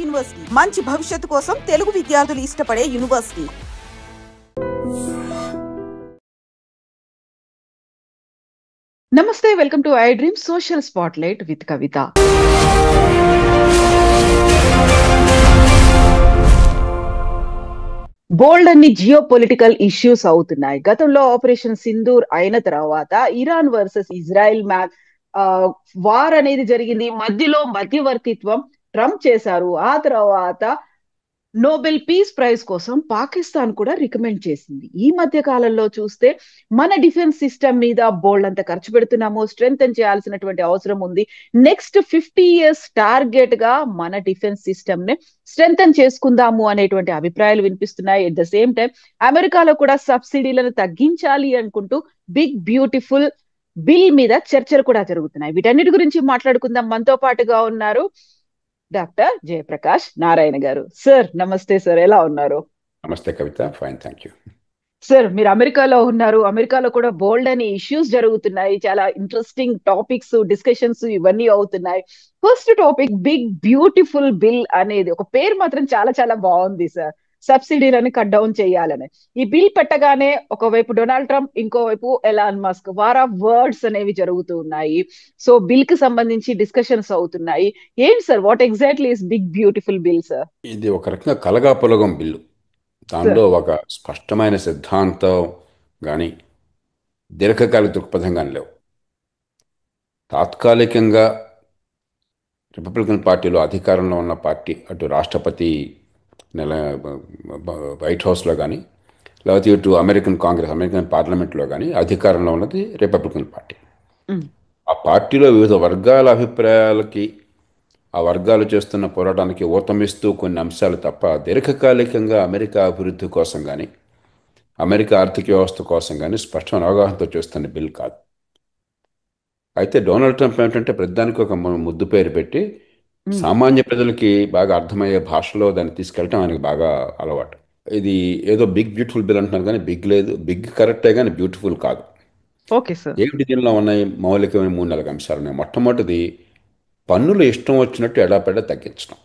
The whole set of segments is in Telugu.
యూనివర్సిటీ మంచి భవిష్యత్తు కోసం తెలుగు విద్యార్థులు ఇష్టపడే యూనివర్సిటీ. నమస్తే, welcome to I dream social spotlight with Kavitha. Bold అన్ని జియో పొలిటికల్ ఇష్యూస్ అవుతున్నాయి. గతంలో ఆపరేషన్ సింధూర్ అయిన తర్వాత ఇరాన్ వర్సెస్ ఇజ్రాయెల్ వార్ అనేది జరిగింది. మధ్యలో మధ్యవర్తిత్వం ట్రంప్ చేశారు. ఆ తర్వాత నోబెల్ పీస్ ప్రైజ్ కోసం పాకిస్తాన్ కూడా రికమెండ్ చేసింది. ఈ మధ్య కాలంలో చూస్తే మన డిఫెన్స్ సిస్టమ్ మీద బోల్డ్ అంత ఖర్చు పెడుతున్నాము, స్ట్రెంగ్తన్ చేయాల్సినటువంటి అవసరం ఉంది. నెక్స్ట్ 50 years టార్గెట్ గా మన డిఫెన్స్ సిస్టమ్ ని స్ట్రెంగ్తన్ చేసుకుందాము అనేటువంటి అభిప్రాయాలు వినిపిస్తున్నాయి. ఎట్ ద సేమ్ టైం అమెరికాలో కూడా సబ్సిడీలను తగ్గించాలి అనుకుంటూ బిగ్ బ్యూటిఫుల్ బిల్ మీద చర్చలు కూడా జరుగుతున్నాయి. వీటన్నిటి గురించి మాట్లాడుకుందాం. మనతో పాటుగా ఉన్నారు డాక్టర్ జయప్రకాష్ నారాయణ గారు. సార్ నమస్తే సార్, ఎలా ఉన్నారు? నమస్తే కవిత, ఫైన్, థ్యాంక్ యూ. సార్, మీరు అమెరికాలో ఉన్నారు. అమెరికాలో కూడా బోల్డ్ అని ఇష్యూస్ జరుగుతున్నాయి. చాలా ఇంట్రెస్టింగ్ టాపిక్స్, డిస్కషన్స్ ఇవన్నీ అవుతున్నాయి. First topic big beautiful bill అనేది ఒక పేరు మాత్రం చాలా చాలా బాగుంది సార్. సబ్సిడీలను కట్ డౌన్ చేయాలని ఈ బిల్ పెట్టగానే ఒకవైపు డొనాల్డ్ ట్రంప్, ఇంకోవైపు Elon Musk war of words అనేవి జరుగుతూ ఉన్నాయి. సో బిల్ కి సంబంధించి డిస్కషన్స్ అవుతున్నాయి. ఏంటి sir, what exactly is big beautiful bill sir? ఇది ఒక రకంగా కలగాపులగం బిల్లు. దానిలో ఒక స్పష్టమైన సిద్ధాంతం కానీ దీర్ఘకాలిక దృక్పథం కానీ లేవు. తాత్కాలికంగా రిపబ్లికన్ పార్టీలో అధికారంలో ఉన్న పార్టీ, అటు రాష్ట్రపతి వైట్ హౌస్లో కానీ, లేకపోతే ఇటు అమెరికన్ కాంగ్రెస్, అమెరికన్ పార్లమెంట్లో కానీ అధికారంలో ఉన్నది రిపబ్లికన్ పార్టీ. ఆ పార్టీలో వివిధ వర్గాల అభిప్రాయాలకి, ఆ వర్గాలు చేస్తున్న పోరాటానికి ఊతమిస్తూ కొన్ని అంశాలు తప్ప దీర్ఘకాలికంగా అమెరికా అభివృద్ధి కోసం కానీ, అమెరికా ఆర్థిక వ్యవస్థ కోసం కానీ స్పష్టమైన అవగాహనతో చేస్తున్న బిల్ కాదు. అయితే డొనాల్డ్ ట్రంప్ ఏమిటంటే ప్రతిదానికి ఒక ముద్దు పేరు పెట్టి సామాన్య ప్రజలకి బాగా అర్థమయ్యే భాషలో దాన్ని తీసుకెళ్ళటం ఆయనకి బాగా అలవాటు. ఇది ఏదో బిగ్ బ్యూటిఫుల్ బిల్ అంటున్నారు కానీ బిగ్ లేదు. బిగ్ కరెక్టే కానీ బ్యూటిఫుల్ కాదు. Okay sir. ఏమిటి దీనిలో ఉన్నాయి? మౌలికమైన 3-4 అంశాలు ఉన్నాయి. మొట్టమొదటిది, పన్నులు ఇష్టం వచ్చినట్టు ఎడాపెడా తగ్గించడం.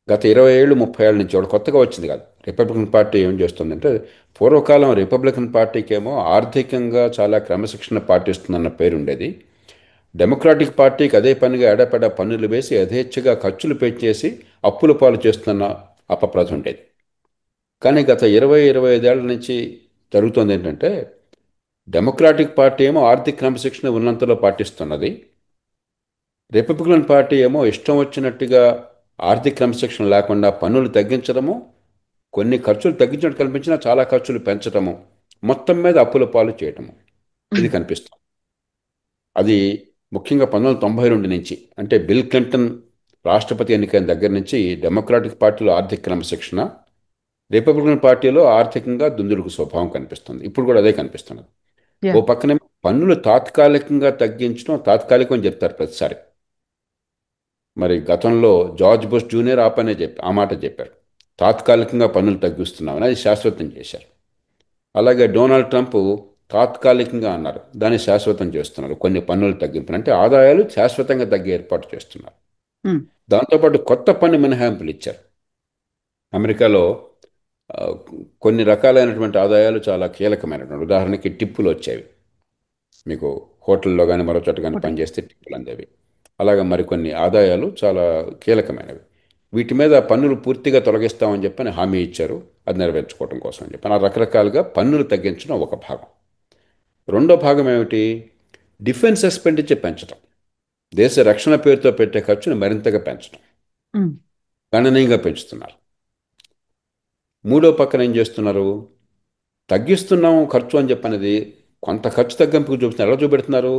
గత 20 ఏళ్ళు 30 ఏళ్ళ నుంచి కూడా కొత్తగా వచ్చింది కాదు. రిపబ్లికన్ పార్టీ ఏం చేస్తుందంటే, పూర్వకాలం రిపబ్లికన్ పార్టీకి ఏమో ఆర్థికంగా చాలా క్రమశిక్షణ పాటిస్తుందన్న పేరు ఉండేది. డెమోక్రాటిక్ పార్టీకి అదే పనిగా ఎడాపెడా పన్నులు వేసి యథేచ్ఛగా ఖర్చులు పెంచేసి అప్పుల పాలు చేస్తున్న అపప్రథ ఉండేది. కానీ గత 20-25 ఏళ్ల నుంచి జరుగుతుంది ఏంటంటే, డెమోక్రాటిక్ పార్టీ ఏమో ఆర్థిక క్రమశిక్షణ ఉన్నంతలో పాటిస్తున్నది. రిపబ్లికన్ పార్టీ ఏమో ఇష్టం వచ్చినట్టుగా ఆర్థిక క్రమశిక్షణ లేకుండా పన్నులు తగ్గించడము, కొన్ని ఖర్చులు తగ్గించినట్టు కనిపించినా చాలా ఖర్చులు పెంచడము, మొత్తం మీద అప్పుల పాలు చేయటము, ఇది కనిపిస్తుంది. అది ముఖ్యంగా 1992 నుంచి, అంటే బిల్ క్లింటన్ రాష్ట్రపతి ఎన్నికైన దగ్గర నుంచి డెమోక్రాటిక్ పార్టీలో ఆర్థిక క్రమశిక్షణ, రిపబ్లికన్ పార్టీలో ఆర్థికంగా దుందుడుకు స్వభావం కనిపిస్తుంది. ఇప్పుడు కూడా అదే కనిపిస్తున్నది. ఓ పక్కనే పన్నులు తాత్కాలికంగా తగ్గించడం, తాత్కాలికం అని చెప్తారు ప్రతిసారి. మరి గతంలో జార్జ్ బుష్ జూనియర్ ఆ మాట చెప్పారు, తాత్కాలికంగా పన్నులు తగ్గిస్తున్నామని. అది శాశ్వతం చేశారు. అలాగే డొనాల్డ్ ట్రంప్ తాత్కాలికంగా అన్నారు, దాన్ని శాశ్వతం చేస్తున్నారు. కొన్ని పన్నులు తగ్గింపులు అంటే ఆదాయాలు శాశ్వతంగా తగ్గే ఏర్పాటు చేస్తున్నారు. దాంతోపాటు కొత్త పన్ను మినహాయింపులు ఇచ్చారు. అమెరికాలో కొన్ని రకాలైనటువంటి ఆదాయాలు చాలా కీలకమైనటువంటి, ఉదాహరణకి టిప్పులు వచ్చేవి. మీకు హోటల్లో కానీ మరో చోట కానీ పనిచేస్తే టిప్పులు అందేవి. అలాగే మరికొన్ని ఆదాయాలు చాలా కీలకమైనవి. వీటి మీద పన్నులు పూర్తిగా తొలగిస్తామని చెప్పని హామీ ఇచ్చారు. అది నెరవేర్చుకోవడం కోసం అని చెప్పి ఆ రకరకాలుగా పన్నులు తగ్గించడం ఒక భాగం. రెండో భాగం ఏమిటి? డిఫెన్స్ ఎక్స్పెండిచర్ పెంచడం. దేశ రక్షణ పేరుతో పెట్టే ఖర్చును మరింతగా పెంచడం, గణనీయంగా పెంచుతున్నారు. మూడో పక్కన ఏం చేస్తున్నారు? తగ్గిస్తున్నాం ఖర్చు అని చెప్పనేది కొంత ఖర్చు తగ్గింపుకు చూపుతున్నారు. ఎలా చూపెడుతున్నారు?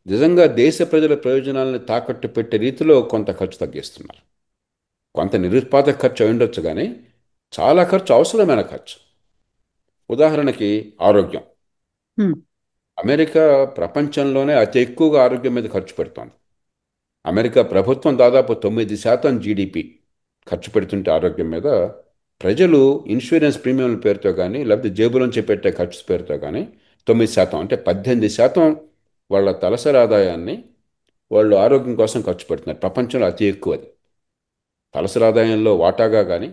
నిజంగా దేశ ప్రజల ప్రయోజనాలను తాకట్టు పెట్టే రీతిలో కొంత ఖర్చు తగ్గిస్తున్నారు. కొంత నిరుత్పాదక ఖర్చు అయి ఉండొచ్చు, కానీ చాలా ఖర్చు అవసరమైన ఖర్చు. ఉదాహరణకి ఆరోగ్యం. అమెరికా ప్రపంచంలోనే అతి ఎక్కువగా ఆరోగ్యం మీద ఖర్చు పెడుతోంది. అమెరికా ప్రభుత్వం దాదాపు 9% జీడిపి ఖర్చు పెడుతుంటే ఆరోగ్యం మీద, ప్రజలు ఇన్సూరెన్స్ ప్రీమియంల పేరుతో కానీ లేకపోతే జేబులోంచి పెట్టే ఖర్చు పేరుతో కానీ 9%, అంటే 18% వాళ్ళ తలసరి ఆదాయాన్ని వాళ్ళు ఆరోగ్యం కోసం ఖర్చు పెడుతున్నారు. ప్రపంచంలో అతి ఎక్కువది. తలసరి ఆదాయంలో వాటాగా కానీ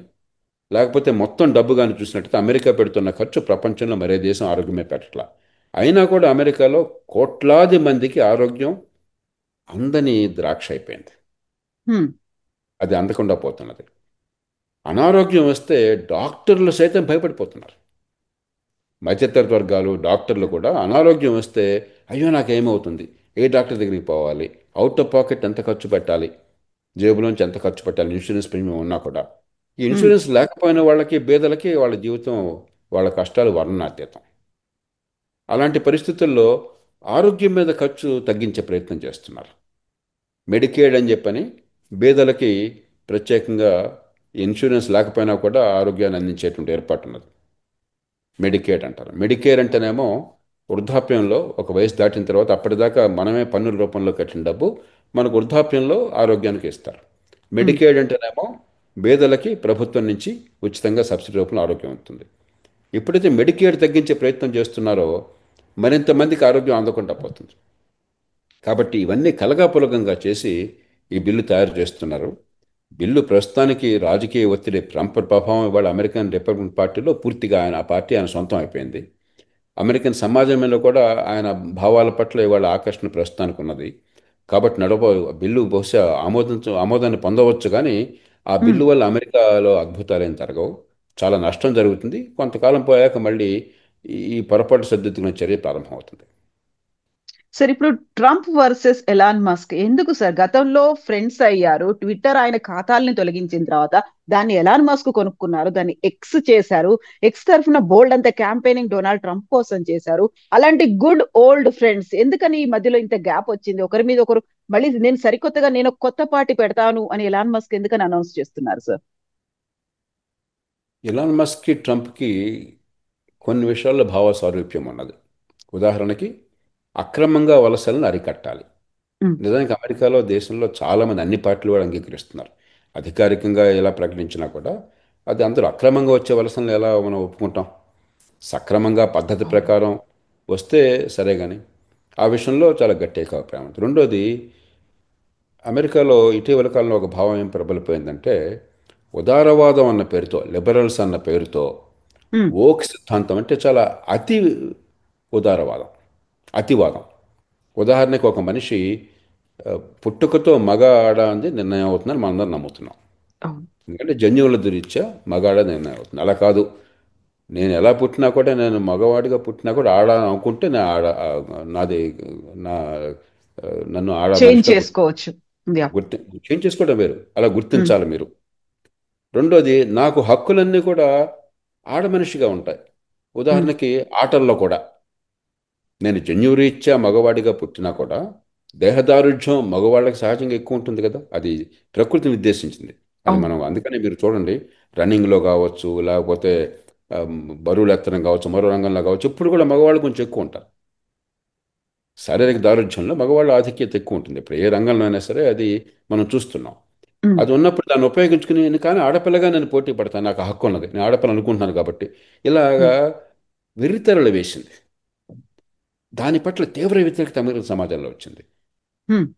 లేకపోతే మొత్తం డబ్బు కానీ చూసినట్టయితే అమెరికా పెడుతున్న ఖర్చు ప్రపంచంలో మరే దేశం ఆరోగ్యమే పెట్టట్లా. అయినా కూడా అమెరికాలో కోట్లాది మందికి ఆరోగ్యం అందని ద్రాక్ష అయిపోయింది. హ్మ్. అది అందకుండా పోతున్నది. అనారోగ్యం వస్తే డాక్టర్లు సైతం భయపడిపోతున్నారు. మధ్యతరగతి వర్గాలు డాక్టర్లు కూడా అనారోగ్యం వస్తే అయ్యో నాకేమవుతుంది, ఏ డాక్టర్ దగ్గరికి పోవాలి, అవుట్ ఆఫ్ పాకెట్ ఎంత ఖర్చు పెట్టాలి, జేబులోంచి ఎంత ఖర్చు పెట్టాలి, ఇన్సూరెన్స్ ప్రీమియం ఉన్నా కూడా. ఈ హ్మ్. ఇన్సూరెన్స్ లేకపోయిన వాళ్ళకి బేదలకి వాళ్ళ జీవితం, వాళ్ళ కష్టాలు వర్ణనాతీతం. అలాంటి పరిస్థితుల్లో ఆరోగ్యం మీద ఖర్చు తగ్గించే ప్రయత్నం చేస్తున్నారు. మెడికేడ్ అని చెప్పని బేదలకి ప్రత్యేకంగా ఇన్సూరెన్స్ లేకపోయినా కూడా ఆరోగ్యాన్ని అందించేటువంటి ఏర్పాటు ఉన్నది. మెడికేడ్ అంటారు. మెడికేర్ అంటేనేమో వృద్ధాప్యంలో ఒక వయసు దాటిన తర్వాత అప్పటిదాకా మనమే పన్నుల రూపంలో కట్టిన డబ్బు మనకు వృద్ధాప్యంలో ఆరోగ్యానికి ఇస్తారు. హ్మ్. మెడికేడ్ అంటేనేమో పేదలకి ప్రభుత్వం నుంచి ఉచితంగా సబ్సిడీ రూపంలో ఆరోగ్యం ఉంటుంది. ఎప్పుడైతే మెడికేడ్ తగ్గించే ప్రయత్నం చేస్తున్నారో మరింత మందికి ఆరోగ్యం అందకుండా పోతుంది. కాబట్టి ఇవన్నీ కలగాపులగంగా చేసి ఈ బిల్లు తయారు చేస్తున్నారు. బిల్లు ప్రస్తుతానికి రాజకీయ ఒత్తిడి, ట్రంప్ ప్రభావం ఇవాళ అమెరికన్ రిపబ్లికన్ పార్టీలో పూర్తిగా ఆ పార్టీ ఆయన సొంతం అయిపోయింది. అమెరికన్ సమాజంలో కూడా ఆయన భావాల పట్ల ఇవాళ ఆకర్షణ ప్రస్తుతానికి ఉన్నది. కాబట్టి బిల్లు బహుశా ఆమోదాన్ని పొందవచ్చు, కానీ ఆ హ్మ్. బిల్లు వల్ల అమెరికాలో అద్భుతాలేం జరగవు. చాలా నష్టం జరుగుతుంది. కొంతకాలం పోయాక మళ్ళీ ఈ పొరపాటు సర్దిద్దుకునే చర్య ప్రారంభమవుతుంది. సార్, ఇప్పుడు ట్రంప్ వర్సెస్ ఎలాన్ మస్క్ ఎందుకు సార్? గతంలో ఫ్రెండ్స్ అయ్యారు. ట్విట్టర్ ఆయన ఖాతాల్ని తొలగించిన తర్వాత దాన్ని ఎలాన్ మస్క్ కొనుక్కున్నారు. దాన్ని ఎక్స్ చేశారు. ఎక్స్ తరఫున బోల్డ్ అంత క్యాంపెయినింగ్ డొనాల్డ్ ట్రంప్ కోసం చేశారు. అలాంటి గుడ్ ఓల్డ్ ఫ్రెండ్స్ ఎందుకని ఈ మధ్యలో ఇంత గ్యాప్ వచ్చింది? ఒకరి మీద ఒకరు మళ్ళీ నేను ఒక కొత్త పార్టీ పెడతాను అని ఎలాన్ మస్క్ ఎందుకని అనౌన్స్ చేస్తున్నారు సార్? ఎలాన్ మస్క్కి ట్రంప్కి కొన్ని విషయాల్లో భావ సారూప్యం ఉన్నది. ఉదాహరణకి అక్రమంగా వలసలను అరికట్టాలి. ఉమ్. నిజానికి అమెరికాలో దేశంలో చాలామంది అన్ని పార్టీలు కూడా అంగీకరిస్తున్నారు. అధికారికంగా ఎలా ప్రకటించినా కూడా అది అందరూ అక్రమంగా వచ్చే వలసలను ఎలా మనం ఒప్పుకుంటాం? సక్రమంగా పద్ధతి అవును. ప్రకారం వస్తే సరే, కానీ ఆ విషయంలో చాలా గట్టి అభిప్రాయం ఉంది. రెండోది, అమెరికాలో ఇటీవల కాలంలో ఒక భావం ఏం ప్రబలిపోయిందంటే ఉదారవాదం అన్న పేరుతో, లిబరల్స్ అన్న పేరుతో ఉమ్. ఓక్ సిద్ధాంతం అంటే చాలా అతి ఉదారవాదం, అతివాదం. ఉదాహరణకి ఒక మనిషి పుట్టుకతో మగ ఆడ అంది నిర్ణయం అవుతుందని మనందరం నమ్ముతున్నాం. అవును. ఎందుకంటే జన్యువుల దురీత్యా మగ ఆడ నిర్ణయం అవుతుంది. అలా కాదు, నేను ఎలా పుట్టినా కూడా, నేను మగవాడిగా పుట్టినా కూడా ఆడ అనుకుంటే నా ఆడ నాది నా నన్ను ఆడ చేంజ్ మనిషిగా చేసుకోవచ్చు. యా. గుర్తి చేంజ్ చేసుకోవడం వేరు, అలా ఉమ్. గుర్తించాలి మీరు. రెండోది, నాకు హక్కులన్నీ కూడా ఆడ మనిషిగా ఉంటాయి. ఉమ్. ఉదాహరణకి ఆటల్లో కూడా నేను జన్యురీత్యా మగవాడిగా పుట్టినా కూడా దేహదారుఢ్యం మగవాళ్ళకి సహజంగా ఎక్కువ ఉంటుంది కదా, అది ప్రకృతి నిర్దేశించింది. అది అవును. మనం అందుకనే మీరు చూడండి, రన్నింగ్లో కావచ్చు, లేకపోతే బరువులు ఎత్తడం కావచ్చు, మరో రంగంలో కావచ్చు, ఇప్పుడు కూడా మగవాళ్ళు కొంచెం ఎక్కువ ఉంటారు. శారీరక దారుఢ్యంలో మగవాళ్ళ ఆధిక్యత ఎక్కువ ఉంటుంది. ఇప్పుడు ఏ రంగంలో అయినా సరే అది మనం చూస్తున్నాం. ఉమ్. అది ఉన్నప్పుడు దాన్ని ఉపయోగించుకుని కానీ ఆడపిల్లగా నేను పోటీ పడతాను, నాకు ఆ హక్కు ఉన్నది, నేను ఆడపిల్ల అనుకుంటున్నాను కాబట్టి, ఇలాగా ఉమ్. వెర్రితెరలు వేసింది. దాని పట్ల తీవ్ర వ్యతిరేకత అమెరికన్ సమాజంలో వచ్చింది. ఉమ్.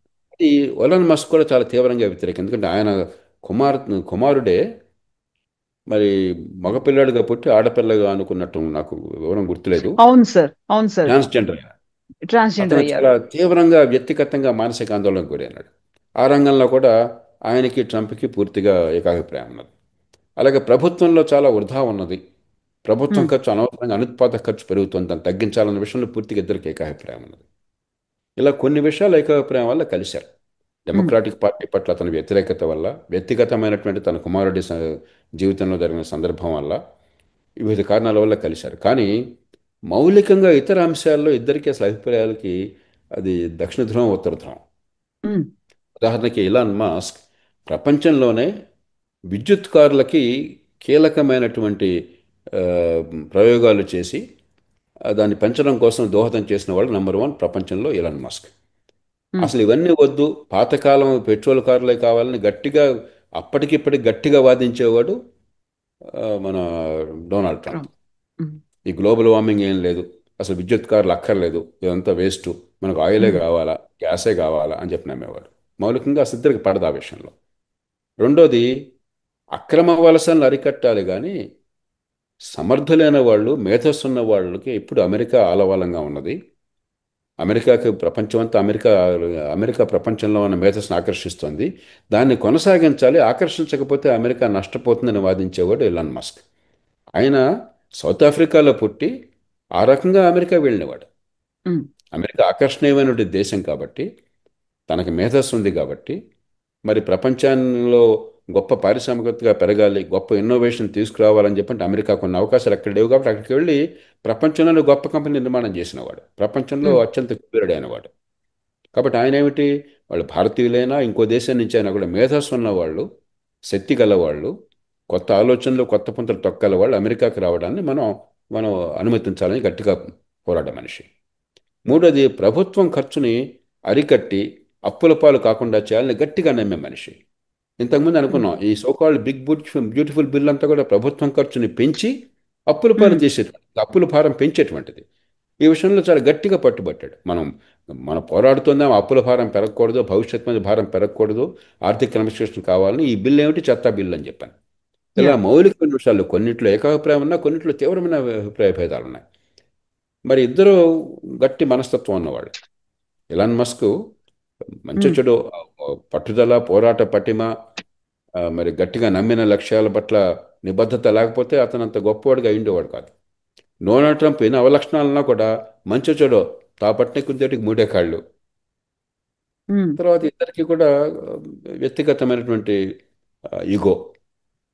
ఈ ఎలాన్ మస్క్ కూడా చాలా తీవ్రంగా వ్యతిరేకం. ఎందుకంటే ఆయన కుమారుడే మరి మగపిల్లాడిగా పుట్టి ఆడపిల్లగా అనుకున్నట్టు, నాకు వివరం గుర్తులేదు, అవును సార్. అవును సార్. ట్రాన్స్జెండర్. ట్రాన్స్జెండర్ అతను అయ్యారు. చాలా తీవ్రంగా వ్యక్తిగతంగా మానసిక ఆందోళనకు గురైనాడు. ఆ రంగంలో కూడా ఆయనకి ట్రంప్కి పూర్తిగా ఏకాభిప్రాయం ఉన్నది. అలాగే ప్రభుత్వంలో చాలా వృధా ఉన్నది. ప్రభుత్వం ఉమ్. ఖర్చు అనవసరంగా అనుత్పాదక ఖర్చు పెరుగుతుంది, దాన్ని తగ్గించాలన్న విషయంలో పూర్తిగా ఇద్దరికి ఏకాభిప్రాయం ఉన్నది. ఇలా కొన్ని విషయాలు ఏకాభిప్రాయం వల్ల కలిశారు. ఉమ్. డెమోక్రాటిక్ పార్టీ పట్ల అతని వ్యతిరేకత వల్ల, వ్యక్తిగతమైనటువంటి తన కుమారుడి జీవితంలో జరిగిన సందర్భం వల్ల, వివిధ కారణాల వల్ల కలిశారు. కానీ మౌలికంగా ఇతర అంశాల్లో ఇద్దరికీ అసలు అభిప్రాయాలకి అది దక్షిణ ధ్రువం, ఉత్తర ధ్రువం. ఉమ్. ఉదాహరణకి ఇలాన్ మాస్క్ ప్రపంచంలోనే విద్యుత్ కార్లకి కీలకమైనటువంటి ఆ, ప్రయోగాలు చేసి దాన్ని పెంచడం కోసం దోహదం చేసిన వాళ్ళు నెంబర్ వన్ ప్రపంచంలో ఇలాన్ మస్క్. ఉమ్. అసలు ఇవన్నీ వద్దు, పాతకాలం పెట్రోల్ కార్లే కావాలని గట్టిగా అప్పటికిప్పటికి గట్టిగా వాదించేవాడు మన డొనాల్డ్ ట్రంప్. ట్రంప్. ఉమ్. ఈ గ్లోబల్ వార్మింగ్ ఏం లేదు, అసలు విద్యుత్ కార్లు అక్కర్లేదు, ఇదంతా వేస్ట్, మనకు ఆయిలే ఉమ్. కావాలా, గ్యాసే కావాలా అని చెప్పి నమ్మేవాడు. మౌలికంగా అసలు ఇద్దరికి పడదు ఆ విషయంలో. రెండోది, అక్రమ వలసలను అరికట్టాలి కానీ సమర్థులైన వాళ్ళు, మేధస్సు ఉన్న వాళ్ళకి ఇప్పుడు అమెరికా ఆలవాలంగా ఉన్నది. అమెరికాకి ప్రపంచమంతా అమెరికా ప్రపంచంలో ఉన్న మేధస్సును ఆకర్షిస్తోంది. దాన్ని కొనసాగించాలి. ఆకర్షించకపోతే అమెరికా నష్టపోతుందని వాదించేవాడు ఎలాన్ మస్క్. ఆయన సౌత్ ఆఫ్రికాలో పుట్టి ఆ రకంగా అమెరికా వెళ్ళినవాడు. ఉమ్, అమెరికా ఆకర్షణీయమైనటువంటి దేశం కాబట్టి, తనకి మేధస్సు ఉంది కాబట్టి, మరి ప్రపంచంలో గొప్ప పారిశ్రామికతగా పెరగాలి, గొప్ప ఇన్నోవేషన్ తీసుకురావాలని చెప్పంటే అమెరికా కొన్ని అవకాశాలు అక్కడ లేవు కాబట్టి అక్కడికి వెళ్ళి ప్రపంచంలోనే గొప్ప కంపెనీ నిర్మాణం చేసినవాడు, ప్రపంచంలో ఉమ్, అత్యంత కుబేరుడైన వాడు. కాబట్టి ఆయన ఏమిటి, వాళ్ళు భారతీయులైనా ఇంకో దేశం నుంచి అయినా కూడా మేధస్సు ఉన్నవాళ్ళు, శక్తి గలవాళ్ళు, కొత్త ఆలోచనలు కొత్త పుంతలు తొక్కల వాళ్ళు అమెరికాకి రావడాన్ని మనం మనం అనుమతించాలని గట్టిగా పోరాడే మనిషి. మూడోది, ప్రభుత్వం ఖర్చుని అరికట్టి అప్పుల పాలు కాకుండా చేయాలని గట్టిగా నమ్మే మనిషి. ఇంతకుముందు ఉమ్, అనుకున్నాం ఈ సోకాల్డ్ బిగ్ బ్యూటిఫుల్ బిల్ అంతా కూడా ప్రభుత్వం ఖర్చుని పెంచి అప్పుల పాలు ఉమ్, చేసేటువంటి, అప్పుల భారం పెంచేటువంటిది. ఈ విషయంలో చాలా గట్టిగా పట్టుబట్టాడు. మనం పోరాడుతుందాం, అప్పుల భారం పెరగకూడదు, భవిష్యత్ మీద భారం పెరగకూడదు, ఆర్థిక క్రమశిక్షణ కావాలని. ఈ బిల్ ఏమిటి, చెత్త బిల్ అని చెప్పాను. ఇలా యా మౌలికమైన విషయాలు కొన్నిట్లో ఏకాభిప్రాయం ఉన్నా, కొన్నిట్లో తీవ్రమైన అభిప్రాయ భేదాలు ఉన్నాయి. మరి ఇద్దరు గట్టి మనస్తత్వం ఉన్నవాళ్ళు. ఎలాన్ మస్క్ మంచి ఉమ్, చెడు పట్టుదల, పోరాట పటిమ, మరి గట్టిగా నమ్మిన లక్ష్యాల పట్ల నిబద్ధత లేకపోతే అతను అంత గొప్పవాడిగా అయిండేవాడు కాదు. డొనాల్డ్ ట్రంప్ ఎన్ని అవలక్షణాలన్నా కూడా మంచి చెడు తాపట్నే కుద్దేటికి మూడే కాళ్ళు. ఉమ్, తర్వాత ఇద్దరికి కూడా వ్యక్తిగతమైనటువంటి ఈగో,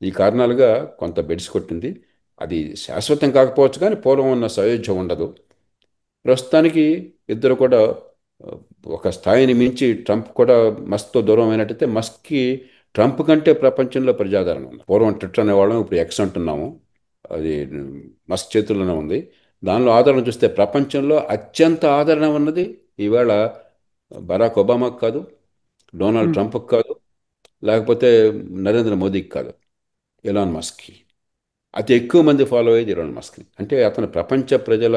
ఈ కారణాలుగా కొంత బెడిసి కొట్టింది. అది శాశ్వతం కాకపోవచ్చు కానీ పూర్వం ఉన్న సయోధ్య ఉండదు. ప్రస్తుతానికి ఇద్దరు కూడా ఆ, ఒక స్థాయిని మించి ట్రంప్ కూడా మస్క్తో దూరం అయినట్టయితే, మస్క్కి ట్రంప్ కంటే ప్రపంచంలో ప్రజాదరణ ఉంది. పూర్వం ట్విట్టర్ అనేవాళ్ళం, ఇప్పుడు ఎక్స్ అంటున్నాము. అది మస్క్ చేతుల్లోనే ఉంది. దానిలో ఆదరణ చూస్తే ప్రపంచంలో అత్యంత ఆదరణ ఉన్నది ఈవేళ బరాక్ ఒబామాకు కాదు, డొనాల్డ్ ఉమ్, ట్రంప్కి కాదు, లేకపోతే నరేంద్ర మోదీకి కాదు, ఎలాన్ మస్క్కి. అతి ఎక్కువ మంది ఫాలో అయ్యేది ఎలాన్ మస్క్ని. అంటే అతను ప్రపంచ ప్రజల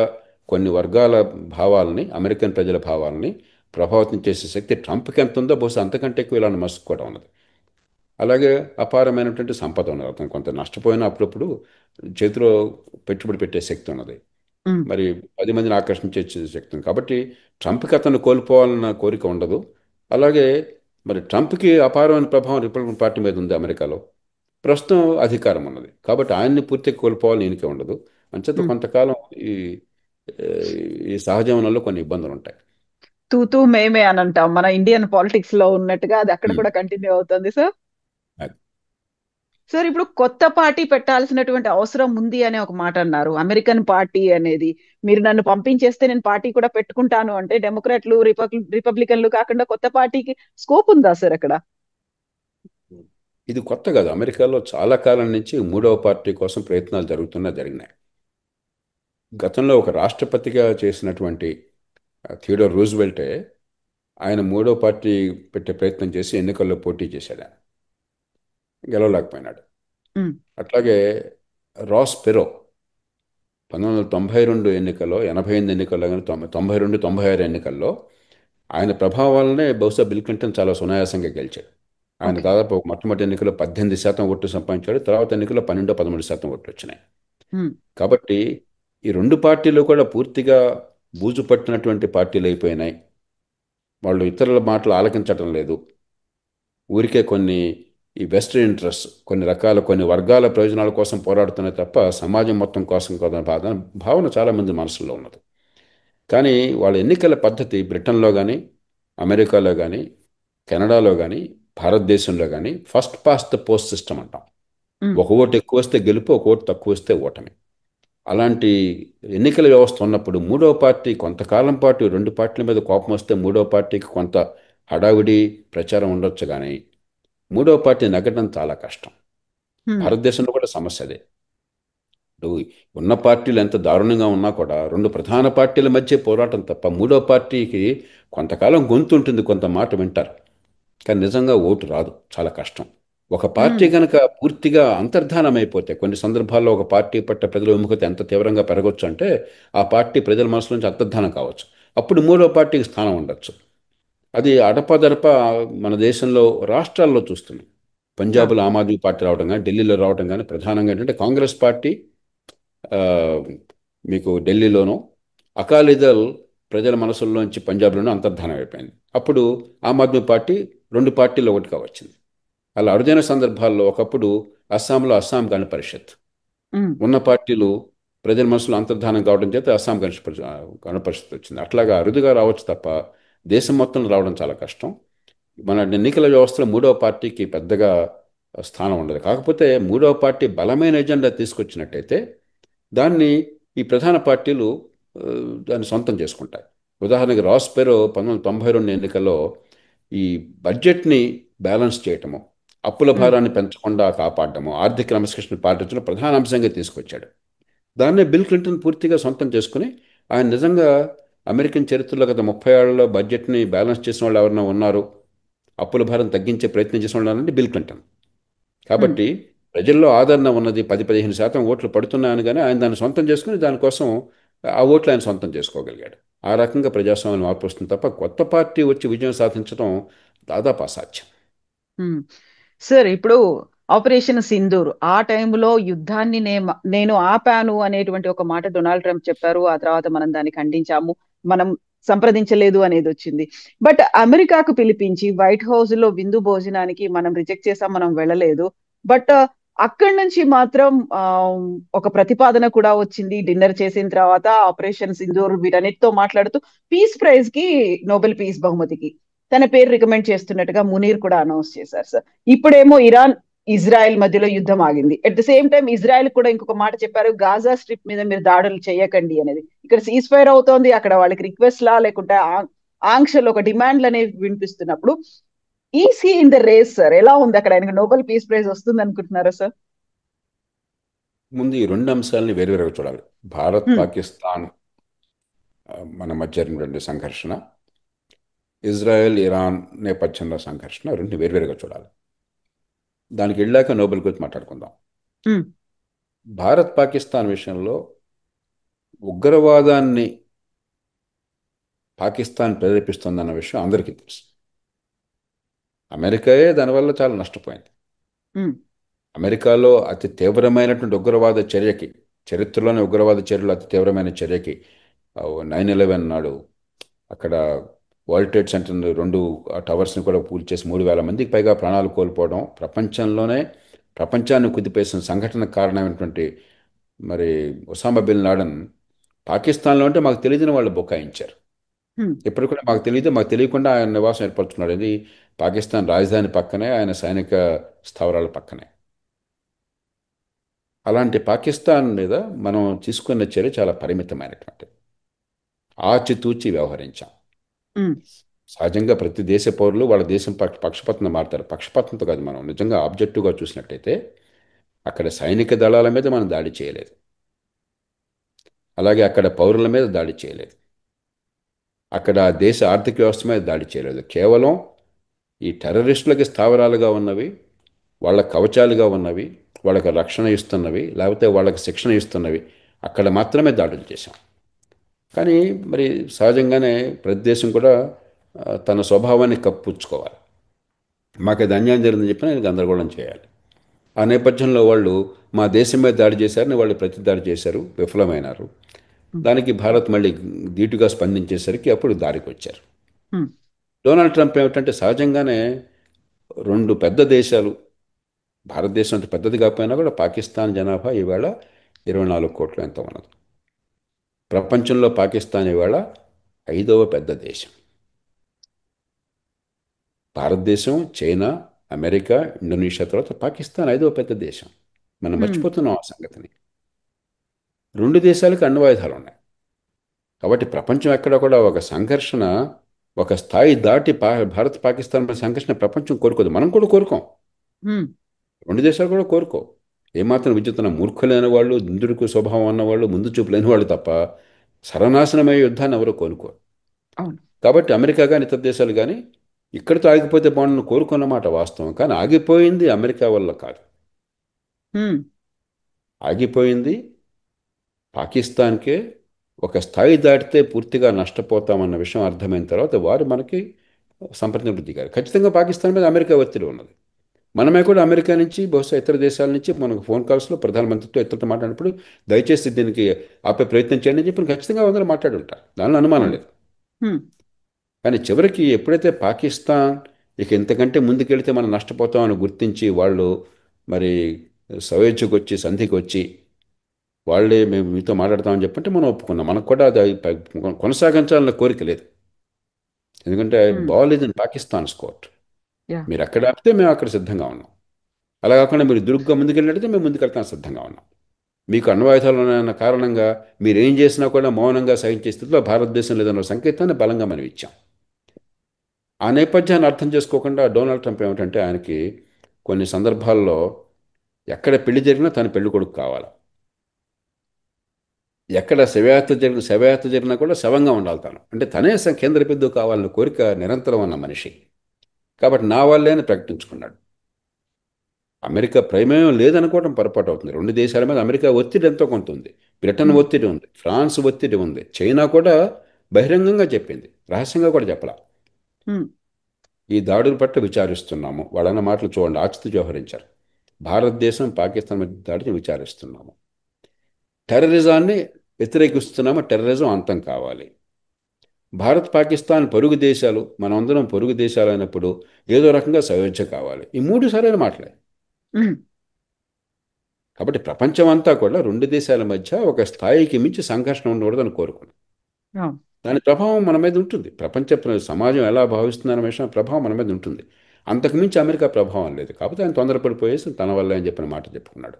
కొన్ని వర్గాల భావాలని, అమెరికన్ ప్రజల భావాలని ప్రభావితం చేసే శక్తి ట్రంప్కి ఎంత ఉందో బహుశా అంతకంటే ఎక్కువ ఎలాన్ మస్క్ కూడా ఉన్నది. అలాగే అపారమైనటువంటి సంపద ఉన్నది. అతను కొంత నష్టపోయినా అప్పుడప్పుడు చేతిలో పెట్టుబడి పెట్టే శక్తి ఉన్నది. ఉమ్, మరి 10 మందిని ఆకర్షించే శక్తి ఉంది. కాబట్టి ట్రంప్కి అతను కోల్పోవాలన్న కోరిక ఉండదు. అలాగే మరి ట్రంప్కి అపారమైన ప్రభావం రిపబ్లికన్ పార్టీ మీద ఉంది అమెరికాలో. ప్రస్తుతం అధికారం ఉన్నది కాబట్టి ఆయన్ని పూర్తిగా కోల్పోవాలని ఈయనకే ఉండదు. అంచేత ఉమ్. కొంతకాలం ఈ ఏ, ఈ సహజీవనంలో కొన్ని ఇబ్బందులు ఉంటాయి. తూతూ మేమే అని అంటాం మన ఇండియన్ పాలిటిక్స్ లో ఉన్నట్టుగా అది అక్కడ ఉమ్. కూడా కంటిన్యూ అవుతుంది సార్. అది. సార్ ఇప్పుడు కొత్త పార్టీ పెట్టాల్సినటువంటి అవసరం ఉంది అనే ఒక మాట అన్నారు. అమెరికన్ పార్టీ అనేది మీరు నన్ను పంపించేస్తే నేను పార్టీ కూడా పెట్టుకుంటాను అంటే డెమోక్రాట్లు రిపబ్లికన్లు కాకుండా కొత్త పార్టీకి స్కోప్ ఉందా సార్ అక్కడ? ఇది కొత్త కాదు. అమెరికాలో చాలా కాలం నుంచి మూడవ పార్టీ కోసం ప్రయత్నాలు జరిగినాయి. గతంలో ఒక రాష్ట్రపతిగా చేసినటువంటి థియోడర్ రూజ్వెల్టే ఆయన మూడో పార్టీ పెట్టే ప్రయత్నం చేసి ఎన్నికల్లో పోటీ చేశాడు. ఆయన గెలవలేకపోయినాడు. ఉమ్, అట్లాగే రాస్ పెరో 1992 ఎన్నికల్లో, 88 ఎన్నికల్లో కానీ 92, 96 ఎన్నికల్లో ఆయన ప్రభావాలనే బహుశా బిల్ క్లింటన్ చాలా సునాయాసంగా గెలిచాడు. ఆయన ఓకే. దాదాపు మొట్టమొదటి ఎన్నికల్లో 18% ఓట్లు సంపాదించాడు. తర్వాత ఎన్నికల్లో 12, 13% ఓట్లు వచ్చినాయి. ఉమ్, కాబట్టి ఈ రెండు పార్టీలు కూడా పూర్తిగా బూజు పట్టినటువంటి పార్టీలు అయిపోయినాయి. వాళ్ళు ఇతరుల మాటలు ఆలకించటం లేదు. ఊరికే కొన్ని ఈ వెస్టర్న్ ఇంట్రెస్ట్, కొన్ని వర్గాల ప్రయోజనాల కోసం పోరాడుతున్నాయి తప్ప సమాజం మొత్తం కోసం కాదనే భావన చాలామంది మనసులో ఉన్నది. కానీ వాళ్ళ ఎన్నికల పద్ధతి బ్రిటన్లో కానీ, అమెరికాలో కానీ, కెనడాలో కానీ, భారతదేశంలో కానీ first past the post system అంటాం. ఉమ్, ఒక ఓటు ఎక్కువ వస్తే గెలుపు, ఒక ఓటు తక్కువ వస్తే ఓటమి. అలాంటి ఎన్నికల వ్యవస్థ ఉన్నప్పుడు మూడో పార్టీ కొంతకాలం పాటు రెండు పార్టీల మీద కోపం వస్తే మూడో పార్టీకి కొంత హడావిడి ప్రచారం ఉండొచ్చు కానీ మూడో పార్టీ నెగ్గడం చాలా కష్టం. ఉమ్, భారతదేశంలో కూడా సమస్య అదే. ఇప్పుడు ఉన్న పార్టీలు ఎంత దారుణంగా ఉన్నా కూడా రెండు ప్రధాన పార్టీల మధ్య పోరాటం తప్ప మూడో పార్టీకి కొంతకాలం గొంతు ఉంటుంది, కొంత మాట వింటారు, కానీ నిజంగా ఓటు రాదు, చాలా కష్టం. ఒక పార్టీ ఉమ్, కనుక పూర్తిగా అంతర్ధానం అయిపోతే, కొన్ని సందర్భాల్లో ఒక పార్టీ పట్ల ప్రజల విముఖత ఎంత తీవ్రంగా పెరగవచ్చు అంటే ఆ పార్టీ ప్రజల మనసు నుంచి అంతర్ధానం కావచ్చు. అప్పుడు మూడో పార్టీకి స్థానం ఉండొచ్చు. అది అడపదడప మన దేశంలో రాష్ట్రాల్లో చూస్తున్నాం. పంజాబ్లో ఆమ్ ఆద్మీ పార్టీ రావడం కానీ, ఢిల్లీలో రావడం కానీ ప్రధానంగా ఏంటంటే కాంగ్రెస్ పార్టీ ఆ, మీకు ఢిల్లీలోనూ, అకాలీదళ్ ప్రజల మనసుల్లోంచి పంజాబ్లోనూ అంతర్ధానం అయిపోయింది. అప్పుడు ఆమ్ ఆద్మీ పార్టీ రెండు పార్టీలు ఒకటిగా వచ్చింది. అలా అరుదైన సందర్భాల్లో ఒకప్పుడు అస్సాంలో అస్సాం గణ పరిషత్ ఉన్న పార్టీలు ప్రజల మనసులో అంతర్ధానం కావడం చేత అస్సాం గణ పరిషత్ వచ్చింది. అట్లాగా అరుదుగా రావచ్చు తప్ప దేశం మొత్తం రావడం చాలా కష్టం. మన ఎన్నికల వ్యవస్థలో మూడవ పార్టీకి పెద్దగా స్థానం ఉండదు. కాకపోతే మూడవ పార్టీ బలమైన ఎజెండా తీసుకొచ్చినట్టయితే దాన్ని ఈ ప్రధాన పార్టీలు ఆ, దాన్ని సొంతం చేసుకుంటాయి. ఉదాహరణకి రాస్పెరో 1992 ఎన్నికల్లో ఈ బడ్జెట్ని బ్యాలెన్స్ చేయటము, అప్పుల భారాన్ని పెంచకుండా కాపాడటము, ఆర్థిక క్రమశిక్షణ పాటించడం ప్రధాన అంశంగా తీసుకొచ్చాడు. దాన్నే బిల్ క్లింటన్ పూర్తిగా సొంతం చేసుకుని ఆయన నిజంగా అమెరికన్ చరిత్రలో గత 30 ఏళ్లలో బడ్జెట్ని బ్యాలెన్స్ చేసిన వాళ్ళు ఎవరైనా ఉన్నారు, అప్పుల భారం తగ్గించే ప్రయత్నం చేసిన వాళ్ళు అంటే బిల్ క్లింటన్. కాబట్టి ప్రజల్లో ఆదరణ ఉన్నది, 10-15% ఓట్లు పడుతున్నాయని కానీ ఆయన దాన్ని సొంతం చేసుకుని దానికోసం ఆ ఓట్లు ఆయన సొంతం చేసుకోగలిగాడు. ఆ రకంగా ప్రజాస్వామ్యం మార్పు వస్తుంది తప్ప కొత్త పార్టీ వచ్చి విజయం సాధించడం దాదాపు అసాధ్యం. సార్, ఇప్పుడు ఆపరేషన్ సింధూర్ ఆ టైంలో యుద్ధాన్ని నేను ఆపాను అనేటువంటి ఒక మాట డొనాల్డ్ ట్రంప్ చెప్పారు. ఆ తర్వాత మనం దాన్ని ఖండించాము, మనం సంప్రదించలేదు అనేది వచ్చింది. బట్ అమెరికాకు పిలిపించి వైట్ హౌస్ లో విందు భోజనానికి మనం రిజెక్ట్ చేసాం, మనం వెళ్ళలేదు. బట్ అక్కడి నుంచి మాత్రం ఒక ప్రతిపాదన కూడా వచ్చింది. డిన్నర్ చేసిన తర్వాత ఆపరేషన్ సింధూర్ వీటన్నిటితో మాట్లాడుతూ పీస్ ప్రైజ్ కి, నోబెల్ పీస్ బహుమతికి తన పేరు రికమెండ్ చేస్తున్నట్టుగా మునీర్ కూడా అనౌన్స్ చేశారు సార్. ఇప్పుడేమో ఇరాన్ ఇజ్రాయెల్ మధ్యలో యుద్ధం ఆగింది. At the same time Israel కూడా ఇంకొక మాట చెప్పారు, గాజా స్ట్రిప్ మీద మీరు దాడులు చేయకండి అనేది. ఇక్కడ సీజ్ ఫైర్ అవుతోంది, అక్కడ వాళ్ళకి రిక్వెస్ట్ లా లేకుంటే ఆంక్షలు, ఒక డిమాండ్లు అనేవి వినిపిస్తున్నప్పుడు EC in the race sir, ఎలా ఉంది అక్కడ? ఆయనకు నోబెల్ పీస్ ప్రైజ్ వస్తుంది అనుకుంటున్నారా సార్? ముందు ఈ రెండు అంశాలని వేరువేరుగా చూడాలి. భారత్ పాకిస్తాన్ మన మధ్య జరిగినటువంటి సంఘర్షణ, ఇజ్రాయెల్ ఇరాన్ నేపథ్యంలో సంఘర్షణ, రెండు వేరువేరుగా చూడాలి. దానికి వెళ్ళాక నోబెల్ గురించి మాట్లాడుకుందాం. భారత్ పాకిస్తాన్ విషయంలో ఉగ్రవాదాన్ని పాకిస్తాన్ ప్రేరేపిస్తుందన్న విషయం అందరికీ తెలుసు. అమెరికాయే దానివల్ల చాలా నష్టపోయింది. అమెరికాలో అతి తీవ్రమైనటువంటి ఉగ్రవాద చర్యకి, చరిత్రలోని ఉగ్రవాద చర్యలు అతి తీవ్రమైన చర్యకి 9/11 నాడు అక్కడ వరల్డ్ ట్రేడ్ సెంటర్ రెండు టవర్స్ని కూడా పూర్తి చేసి 3,000 మందికి పైగా ప్రాణాలు కోల్పోవడం, ప్రపంచాన్ని కుదిపేసిన సంఘటనకు కారణమైనటువంటి మరి ఒసామా బిన్ లాడెన్ పాకిస్తాన్లో ఉంటే మాకు తెలియదని వాళ్ళు బుకాయించారు. ఇప్పుడు కూడా మాకు తెలియకుండా ఆయన నివాసం ఏర్పరచుకున్నాడు. ఇది పాకిస్తాన్ రాజధాని పక్కనే, ఆయన సైనిక స్థావరాల పక్కనే. అలాంటి పాకిస్తాన్ మీద మనం తీసుకున్న చర్య చాలా పరిమితమైనటువంటి, ఆచితూచి వ్యవహరించాం. సహజంగా ప్రతి దేశ పౌరులు వాళ్ళ దేశం పక్షపాతంతో మారుతారు. పక్షపాతంతో కాదు, మనం నిజంగా ఆబ్జెక్టివ్గా చూసినట్టయితే అక్కడ సైనిక దళాల మీద మనం దాడి చేయలేదు, అలాగే అక్కడ పౌరుల మీద దాడి చేయలేదు, అక్కడ దేశ ఆర్థిక వ్యవస్థ మీద దాడి చేయలేదు. కేవలం ఈ టెర్రరిస్టులకి స్థావరాలుగా ఉన్నవి, వాళ్ళ కవచాలుగా ఉన్నవి, వాళ్ళకి రక్షణ ఇస్తున్నవి, లేకపోతే వాళ్ళకి శిక్షణ ఇస్తున్నవి అక్కడ మాత్రమే దాడులు చేశాం. కానీ మరి సహజంగానే ప్రతి దేశం కూడా తన స్వభావాన్ని కప్పుచ్చుకోవాలి. మాకు అది అన్యాయం జరిగిందని చెప్పి నేను గందరగోళం చేయాలి. ఆ నేపథ్యంలో వాళ్ళు మా దేశం మీద దాడి చేశారని వాళ్ళు ప్రతి దాడి చేశారు, విఫలమైనారు. దానికి భారత్ మళ్ళీ ధీటుగా స్పందించేసరికి అప్పుడు దారికి వచ్చారు. డొనాల్డ్ ట్రంప్ ఏమిటంటే సహజంగానే రెండు పెద్ద దేశాలు, భారతదేశం అంత పెద్దది కాకపోయినా కూడా పాకిస్తాన్ జనాభా ఈవేళ 24 కోట్లు ఎంత ఉన్నది. ప్రపంచంలో పాకిస్తాన్ ఈవేళ 5వ పెద్ద దేశం. భారతదేశం, చైనా, అమెరికా, ఇండోనేషియా తర్వాత పాకిస్తాన్ 5వ పెద్ద దేశం. మనం మర్చిపోతున్నాం ఆ సంగతిని. రెండు దేశాలకు అణ్వాయుధాలు ఉన్నాయి. కాబట్టి ప్రపంచం ఎక్కడ కూడా ఒక సంఘర్షణ ఒక స్థాయి దాటి భారత్ పాకిస్తాన్ సంఘర్షణ ప్రపంచం కోరుకోదు, మనం కూడా కోరుకోం, రెండు దేశాలు కూడా కోరుకో. ఏమాత్రం విద్యుత్తున్న మూర్ఖులైన వాళ్ళు, దుందుడుకు స్వభావం అన్నవాళ్ళు, ముందు చూపు లేని వాళ్ళు తప్ప సర్వనాశనమయ్యే యుద్ధాన్ని ఎవరో కోరుకోరు. కాబట్టి అమెరికా కానీ ఇతర దేశాలు కానీ ఇక్కడితో ఆగిపోతే బాగుండని కోరుకున్నమాట వాస్తవం. కానీ ఆగిపోయింది అమెరికా వల్ల కాదు, ఆగిపోయింది పాకిస్తాన్కే. ఒక స్థాయి దాటితే పూర్తిగా నష్టపోతామన్న విషయం అర్థమైన తర్వాత వారు మనకి సంప్రదింపులు దిగారు. ఖచ్చితంగా పాకిస్తాన్ మీద అమెరికా ఒత్తిడి ఉన్నది. మనమే కూడా అమెరికా నుంచి బహుశా ఇతర దేశాల నుంచి మనకు ఫోన్ కాల్స్లో ప్రధానమంత్రితో ఇతరులతో మాట్లాడినప్పుడు దయచేసి దీనికి ఆపే ప్రయత్నం చేయండి అని చెప్పి ఖచ్చితంగా అందరూ మాట్లాడి ఉంటారు, దానిలో అనుమానం ఉమ్, లేదు. ఉమ్, కానీ చివరికి ఎప్పుడైతే పాకిస్తాన్ ఇక ఇంతకంటే ముందుకెళ్తే మనం నష్టపోతామని గుర్తించి వాళ్ళు మరి సవేచ్ఛకు వచ్చి సంధికి వచ్చి వాళ్ళే మేము మీతో మాట్లాడతామని చెప్పంటే మనం ఒప్పుకున్నాం. మనకు కూడా అది కొనసాగించాలన్న కోరిక లేదు. ఎందుకంటే ఉమ్, బాల్ ఇది పాకిస్తాన్ స్కోర్. యా మీరు ఎక్కడ ఆపితే మేము అక్కడ సిద్ధంగా ఉన్నాం. అలా కాకుండా మీరు దురుగ్గా ముందుకెళ్ళినట్టయితే మేము ముందుకెళ్తాం సిద్ధంగా ఉన్నాం. మీకు అణ్వాయుధాలు ఉన్నాయన్న కారణంగా మీరు ఏం చేసినా కూడా మౌనంగా సహించే స్థితిలో భారతదేశం లేదన్న సంకేతాన్ని బలంగా మనం ఇచ్చాం. ఆ నేపథ్యాన్ని అర్థం చేసుకోకుండా డొనాల్డ్ ట్రంప్ ఏమిటంటే ఆయనకి కొన్ని సందర్భాల్లో ఎక్కడ పెళ్లి జరిగినా తను పెళ్లి కొడుకు కావాలి, ఎక్కడ శవయాత్ర జరిగినా కూడా శవంగా ఉండాలి తాను, అంటే తనే కేంద్ర బిందువు కావాలన్న కోరిక నిరంతరం ఉన్న మనిషి. కాబట్టి నా వల్లే అని ప్రకటించుకున్నాడు. అమెరికా ప్రమేయం లేదనుకోవడం పొరపాటు అవుతుంది. రెండు దేశాల మీద అమెరికా ఒత్తిడి ఎంతో కొంత ఉంది. బ్రిటన్ ఉమ్, ఒత్తిడి ఉంది, ఫ్రాన్స్ ఒత్తిడి ఉంది, చైనా కూడా బహిరంగంగా చెప్పింది, రహస్యంగా కూడా చెప్పలా. ఉమ్, ఈ దాడుల పట్ల విచారిస్తున్నాము, వాళ్ళన్న మాటలు చూడండి, ఆచితూ వ్యవహరించారు. భారతదేశం పాకిస్తాన్ మధ్య దాడిని విచారిస్తున్నాము, టెర్రరిజాన్ని వ్యతిరేకిస్తున్నాము, టెర్రరిజం అంతం కావాలి. భారత్ పాకిస్తాన్ పొరుగు దేశాలు, మనమందరం పొరుగు దేశాలు అయినప్పుడు ఏదో రకంగా సయోధ్య కావాలి. ఈ మూడు సరైన మాటలే. ఉమ్, కాబట్టి ప్రపంచం అంతా కూడా రెండు దేశాల మధ్య ఒక స్థాయికి మించి సంఘర్షణ ఉండకూడదని కోరుకున్నాం. అవును. దాని ప్రభావం మన మీద ఉంటుంది. సమాజం ఎలా భావిస్తుందనే విషయం ప్రభావం మన మీద ఉంటుంది. అంతకుమించి అమెరికా ప్రభావం లేదు. కాకపోతే ఆయన తొందరపడిపోయేసి తన వల్ల అని చెప్పిన మాట చెప్పుకున్నాడు.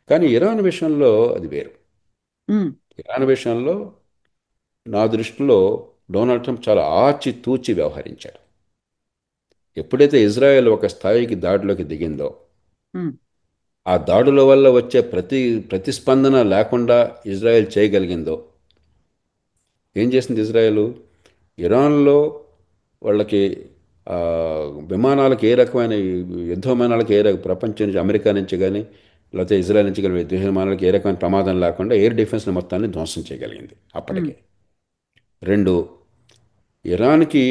కానీ ఇరాన్ విషయంలో అది వేరు. ఉమ్, ఇరాన్ విషయంలో నా దృష్టిలో డొనాల్డ్ ట్రంప్ చాలా ఆచితూచి వ్యవహరించాడు. ఎప్పుడైతే ఇజ్రాయెల్ ఒక స్థాయికి దాడిలోకి దిగిందో, ఉమ్, ఆ దాడుల వల్ల వచ్చే ప్రతిస్పందన లేకుండా ఇజ్రాయెల్ చేయగలిగిందో, ఏం చేసింది ఇజ్రాయెల్? ఇరాన్లో వాళ్ళకి ఆ, విమానాలకు ఏ రకమైన యుద్ధ విమానాలకు ప్రపంచం నుంచి అమెరికా నుంచి కానీ లేకపోతే ఇజ్రాయెల్ నుంచి కానీ యుద్ధ విమానాలకు ఏ రకమైన ప్రమాదం లేకుండా ఎయిర్ డిఫెన్స్ మొత్తాన్ని ధ్వంసం చేయగలిగింది ఉమ్, అప్పటికే. రెండు, ఇరాన్కి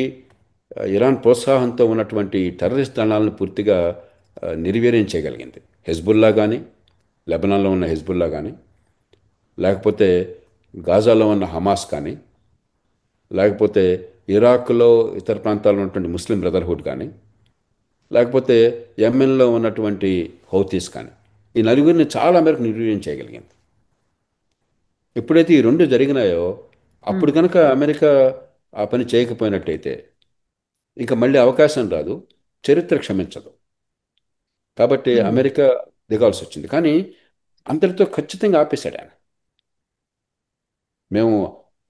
ఇరాన్ ప్రోత్సాహంతో ఉన్నటువంటి టెర్రరిస్ట్ దళాలను పూర్తిగా నిర్వీర్యం చేయగలిగింది. హెజ్బుల్లా కానీ, లెబనాన్లో ఉన్న హెజ్బుల్లా కానీ, లేకపోతే గాజాలో ఉన్న హమాస్ కానీ, లేకపోతే ఇరాక్లో ఇతర ప్రాంతాల్లో ఉన్నటువంటి ముస్లిం బ్రదర్హుడ్ కానీ, లేకపోతే యెమెన్లో ఉన్నటువంటి హౌతీస్ కానీ, ఈ నలుగురిని చాలా మేరకు నిర్వీర్యం చేయగలిగింది. ఎప్పుడైతే ఈ రెండు జరిగినాయో ఉమ్, అప్పుడు కనుక అమెరికా ఆ పని చేయకపోయినట్టయితే ఇంకా మళ్ళీ అవకాశం రాదు, చరిత్ర క్షమించదు. కాబట్టి ఉమ్, అమెరికా దిగాల్సి వచ్చింది. కానీ అంతటితో ఖచ్చితంగా ఆపేశాడు ఆయన. మేము